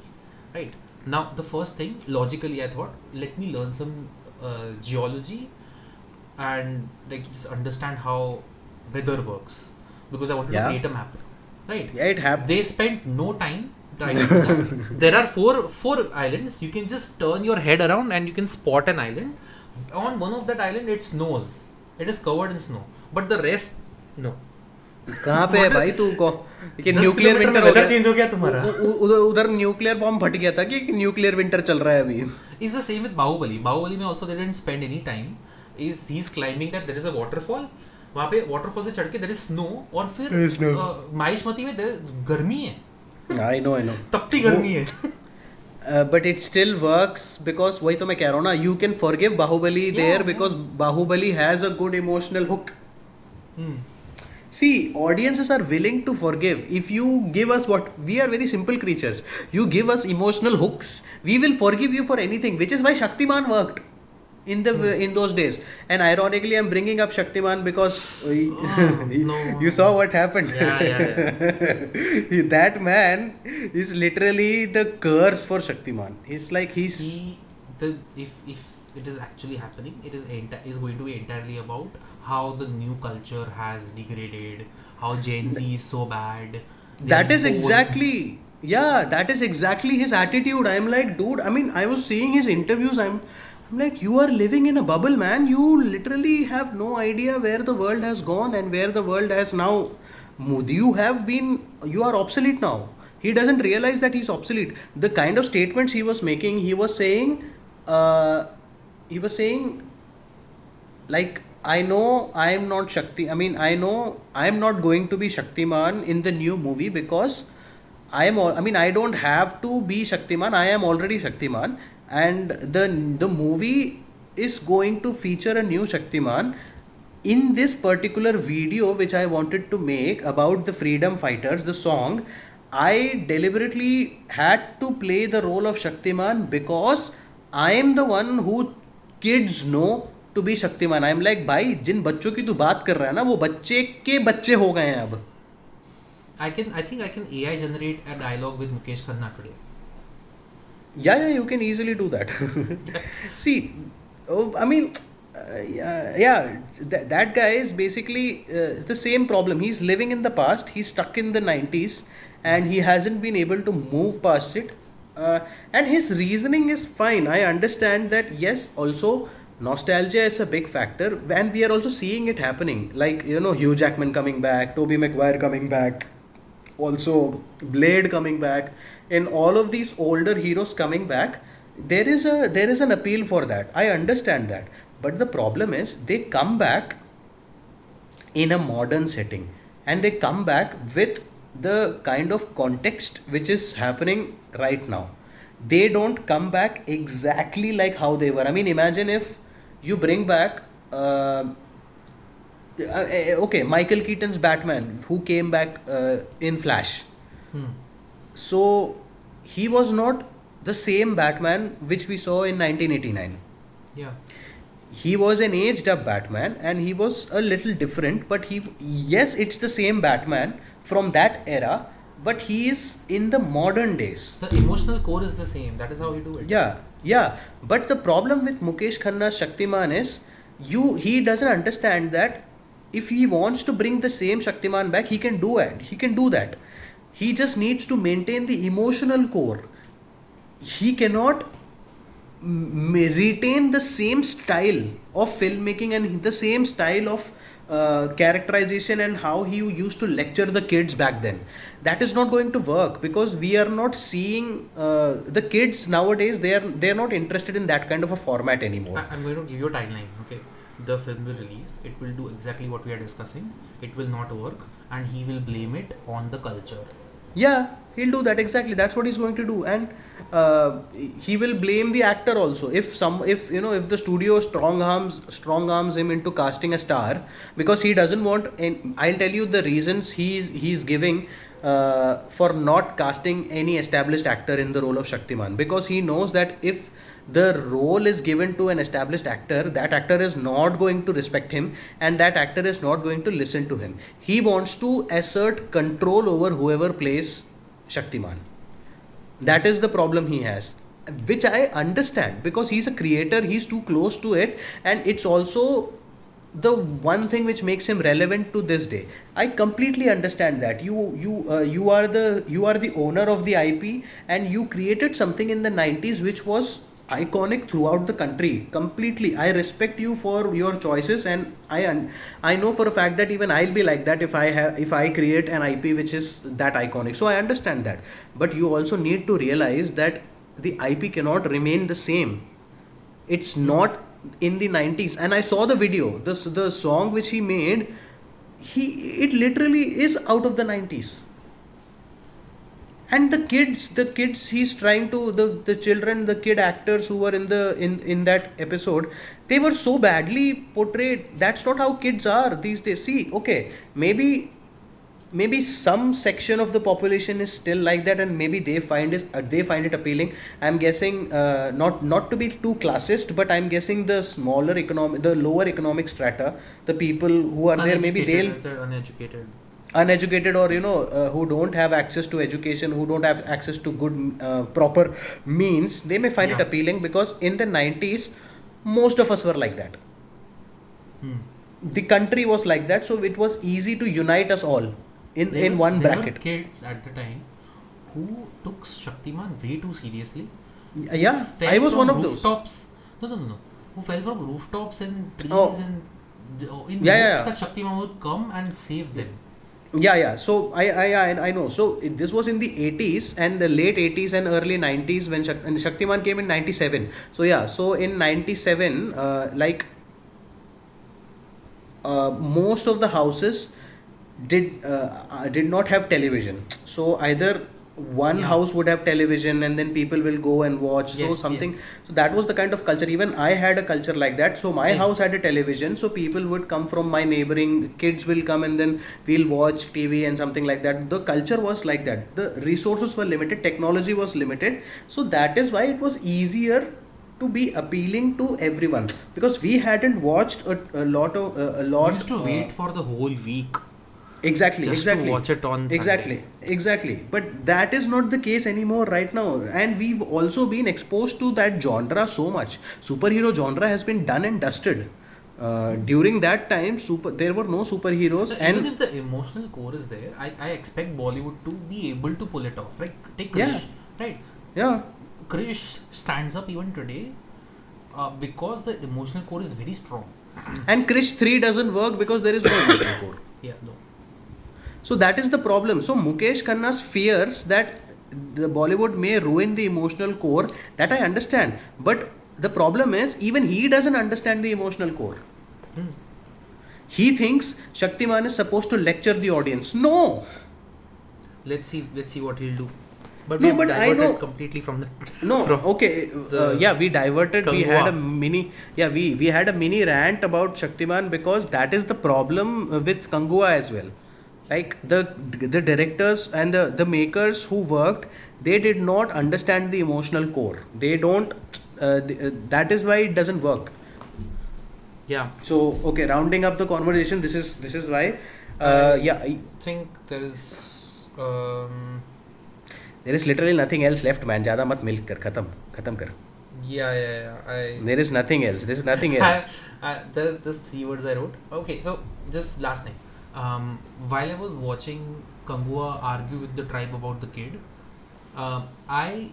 right? Now the first thing logically I thought, let me learn some geology and like just understand how weather works, because I wanted to Yeah, create a map, right? yeah, it happened. They spent no time trying to do that. There are four islands. You can just turn your head around and you can spot an island. On one of that island, it snows. It is covered in snow, but the rest, no. कहाँ पे है भाई तू को? कि 10 nuclear kilometre में winter हो weather change हो गया तुम्हारा। उधर उधर न्यूक्लियर बॉम्ब फट गया था कि न्यूक्लियर विंटर चल रहा है अभी? It's the same with Bahubali. Bahubali में also they didn't spend any time. He's climbing that there is a waterfall. वहाँ पे waterfall से चढ़ के there is snow, और फिर माहिष्मती में गर्मी है। I know. तपती गर्मी है। But it still works because वही तो मैं कह रहा हूँ ना, you can forgive Bahubali there because Bahubali has a good emotional hook. See, audiences are willing to forgive. If you give us what we are, very simple creatures. You give us emotional hooks, we will forgive you for anything, which is why Shaktiman worked in those days. And ironically, I'm bringing up Shaktiman because No. you saw what happened. Yeah. That man is literally the curse for Shaktiman. He's like If it is actually happening, it is going to be entirely about how the new culture has degraded, how Gen Z is so bad. That is Their phones- exactly, yeah, that is exactly his attitude. I'm like, dude, I mean, I was seeing his interviews. I'm like, you are living in a bubble, man. You literally have no idea where the world has gone and where the world has now. You are obsolete now. He doesn't realize that he's obsolete. The kind of statements he was making, uh, he was saying, like, I know I am not Shakti. I mean, I know I am not going to be Shaktiman in the new movie because I mean, I don't have to be Shaktiman. I am already Shaktiman, and the movie is going to feature a new Shaktiman. In this particular video, which I wanted to make about the freedom fighters, the song, I deliberately had to play the role of Shaktiman because I am the one who kids know to be Shaktiman. I'm like, भाई जिन बच्चों की तू बात कर रहा है ना, वो बच्चे के बच्चे हो गए हैं अब. I think I can AI generate a dialogue with Mukesh Khanna today. Yeah, you can easily do that. See, I mean, that guy is basically the same problem. He's living in the past. He's stuck in the 90s, and he hasn't been able to move past it. And his reasoning is fine. I understand that. Yes, also nostalgia is a big factor, and we are also seeing it happening. Like, Hugh Jackman coming back, Tobey Maguire coming back, also Blade coming back, and all of these older heroes coming back. There is an appeal for that. I understand that, but the problem is they come back in a modern setting, and they come back with the kind of context which is happening right now. They don't come back exactly like how they were. I mean, imagine if you bring back okay, Michael Keaton's Batman, who came back in Flash. So he was not the same Batman which we saw in 1989. Yeah. He was an aged up Batman, and he was a little different, but yes, it's the same Batman from that era, but he is in the modern days. The emotional core is the same. That is how you do it. Yeah. But the problem with Mukesh Khanna's Shaktiman is He doesn't understand that if he wants to bring the same Shaktiman back, he can do it. He can do that. He just needs to maintain the emotional core. He cannot retain the same style of filmmaking and the same style of characterization and how he used to lecture the kids back then. That is not going to work because we are not seeing the kids nowadays. They are not interested in that kind of a format anymore. I'm going to give you a timeline. Okay, the film will release. It will do exactly what we are discussing. It will not work, and he will blame it on the culture. Yeah, he'll do that exactly. That's what he's going to do, and he will blame the actor also. If the studio strong arms him into casting a star because he doesn't want. And I'll tell you the reasons he's giving for not casting any established actor in the role of Shaktiman, because he knows that if the role is given to an established actor, that actor is not going to respect him and that actor is not going to listen to him. He wants to assert control over whoever plays Shaktiman. That is the problem he has, which I understand because he's a creator, he's too close to it, and it's also the one thing which makes him relevant to this day. I completely understand that you are the owner of the IP and you created something in the 90s which was iconic throughout the country. Completely, I respect you for your choices, and I know for a fact that even I'll be like that if I create an IP which is that iconic. So I understand that, but you also need to realize that the IP cannot remain the same. It's not in the 90s, and I saw the video, the song which he made, it literally is out of the 90s. And the kids he's trying to, the children, the kid actors who were in that episode, they were so badly portrayed. That's not how kids are these days. See, okay, maybe some section of the population is still like that and maybe they find it appealing. I'm guessing, not to be too classist, but I'm guessing the lower economic strata, the people who are there, maybe they'll uneducated, or who don't have access to education, who don't have access to good proper means, they may find it appealing because in the 90s most of us were like that. The country was like that, so it was easy to unite us all in one bracket. There were kids at the time who took Shaktiman way too seriously. Yeah, I was one of rooftops. No. Who fell from rooftops and trees and in that Shaktiman would come and save them. Yeah. So I know. So this was in the 80s and the late 80s and early 90s when and Shaktiman came in 97. So yeah, so in 97, most of the houses did not have television. So either one house would have television and then people will go and watch. So that was the kind of culture. Even I had a culture like that. So my house had a television, so people would come from my neighboring, kids will come and then we'll watch TV and something like that. The culture was like that. The resources were limited, technology was limited, so that is why it was easier to be appealing to everyone, because we hadn't watched a lot. We used to wait for the whole week. Exactly. To watch it on Sunday. Exactly. But that is not the case anymore right now. And we've also been exposed to that genre so much. Superhero genre has been done and dusted. During that time, there were no superheroes. So even if the emotional core is there, I expect Bollywood to be able to pull it off. Right? Take Krish. Right? Yeah. Krish stands up even today because the emotional core is very strong. And Krish 3 doesn't work because there is no emotional core. Yeah, no. So that is the problem. So Mukesh Khanna's fears that the Bollywood may ruin the emotional core, that I understand. But the problem is, even he doesn't understand the emotional core. He thinks Shaktiman is supposed to lecture the audience. No! Let's see what he'll do. But no, we but diverted I know completely from the. No, okay. We diverted. KANGUVA. We had a mini. Yeah, we had a mini rant about Shaktiman because that is the problem with KANGUVA as well. Like the directors and the makers who worked, they did not understand the emotional core. They don't. That is why it doesn't work. Yeah. So okay, rounding up the conversation. This is why. I think there is. There is literally nothing else left, man. ज़्यादा मत milk कर, खत्म कर. Yeah. There is nothing else. There is nothing else. There's three words I wrote. Okay, so just last thing. While I was watching Kangua argue with the tribe about the kid, I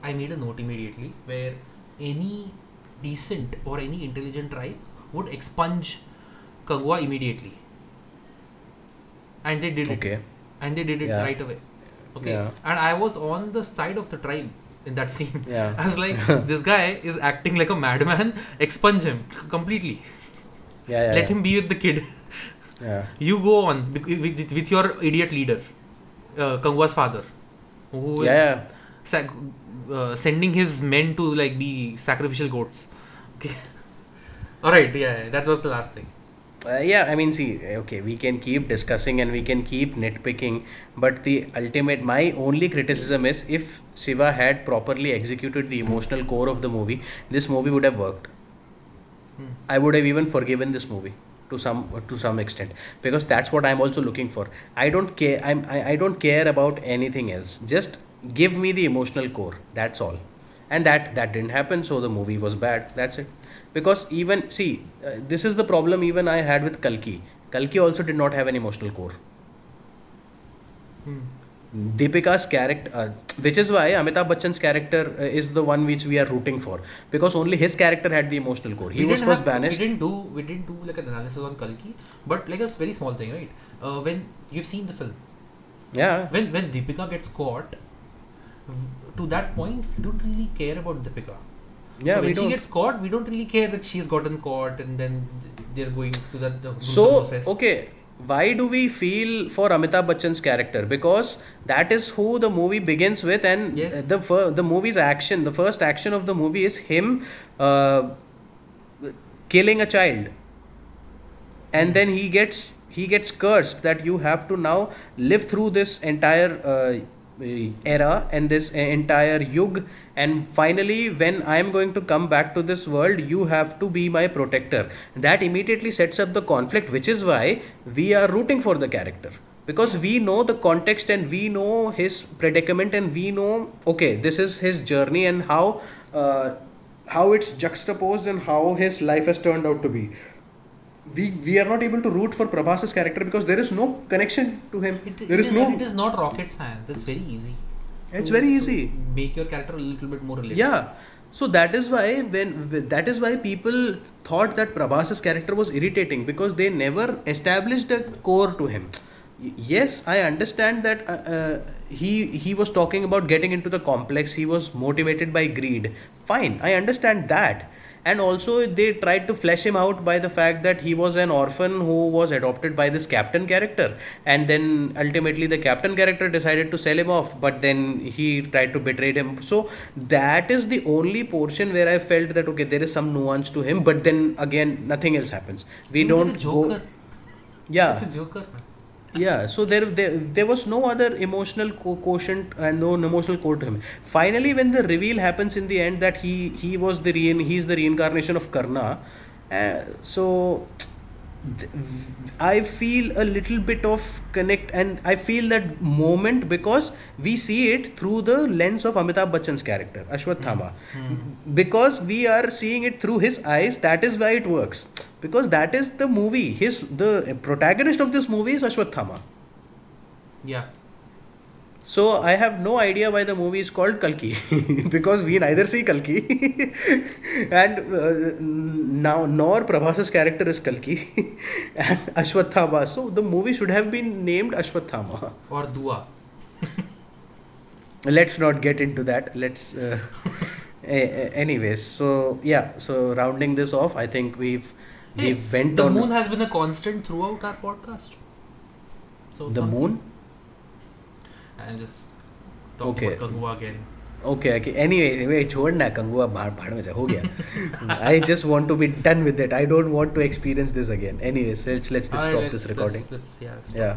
made a note immediately where any decent or any intelligent tribe would expunge Kangua immediately, and they did it. Okay. And they did it Yeah. right away. Okay, Yeah. and I was on the side of the tribe in that scene. Yeah. I was like, this guy is acting like a madman. Expunge him completely. Yeah. Yeah. Let him be with the kid. Yeah. You go on with your idiot leader, Kangua's father, who is Yeah. sending his men to like be sacrificial goats. Okay. All right. Yeah, that was the last thing. Yeah, I mean, see, okay, we can keep discussing and we can keep nitpicking, but the ultimate, my only criticism is if Siva had properly executed the emotional core of the movie, this movie would have worked. I would have even forgiven this movie to some extent, because that's what I'm also looking for. I don't care. I don't care about anything else. Just give me the emotional core. That's all. And that didn't happen. So the movie was bad. That's it. Because even see, this is the problem even I had with Kalki. Kalki also did not have an emotional core. Deepika's character, which is why Amitabh Bachchan's character is the one which we are rooting for, because only his character had the emotional core. He We was didn't first have, banished. we didn't do like an analysis on Kalki, but like a very small thing, right? When you've seen the film, Yeah, when Deepika gets caught, to that point we don't really care about Deepika. yeah, So we when she don't. gets caught, we don't really care that she's gotten caught, and then they're going through that gruesome So, process. okay, why do we feel for Amitabh Bachchan's character? Because that is who the movie begins with, and Yes. the movie's action, the first action of the movie is him killing a child, and then he gets cursed that you have to now live through this entire era and this entire yug, and finally when I am going to come back to this world, you have to be my protector. That immediately sets up the conflict, which is why we are rooting for the character, because we know the context and we know his predicament, and we know, okay, this is his journey and how it's juxtaposed and how his life has turned out to be. We are not able to root for Prabhas's character because there is no connection to him. There is no. It is not rocket science. It's very easy. It's to- very to easy. Make your character a little bit more relatable. Yeah. So that is why people thought that Prabhas's character was irritating, because they never established a core to him. Yes, I understand that he was talking about getting into the complex. He was motivated by greed. Fine, I understand that. And also they tried to flesh him out by the fact that he was an orphan who was adopted by this captain character, and then ultimately the captain character decided to sell him off, but then he tried to betray him. So that is the only portion where I felt that okay, there is some nuance to him, but then again nothing else happens. We He was don't like a Joker. go. Yeah, Like a Joker, man. yeah, so there was no other emotional quotient and no emotional core to him. Finally, when the reveal happens in the end that he's the reincarnation of Karna, so th- I feel a little bit of connect, and I feel that moment because we see it through the lens of Amitabh Bachchan's character Ashwathama, because we are seeing it through his eyes. That is why it works, because that is the movie. The protagonist of this movie is Ashwathama. Yeah. So I have no idea why the movie is called Kalki because we neither see Kalki and now nor Prabhas's character is Kalki and Ashwathama. So the movie should have been named Ashwathama. Or Dua. Let's not get into that. Let's anyways. So yeah. So rounding this off, I think we Hey, went the on moon has been a constant throughout our podcast. So the something- moon. And just talking Okay. about Kangua again. Okay, okay. Anyway, छोड़ना कंगुआ भाड़ में जा हो गया. I just want to be done with it. I don't want to experience this again. Anyways, let's just Alright, stop this recording. Let's, yeah. Yeah.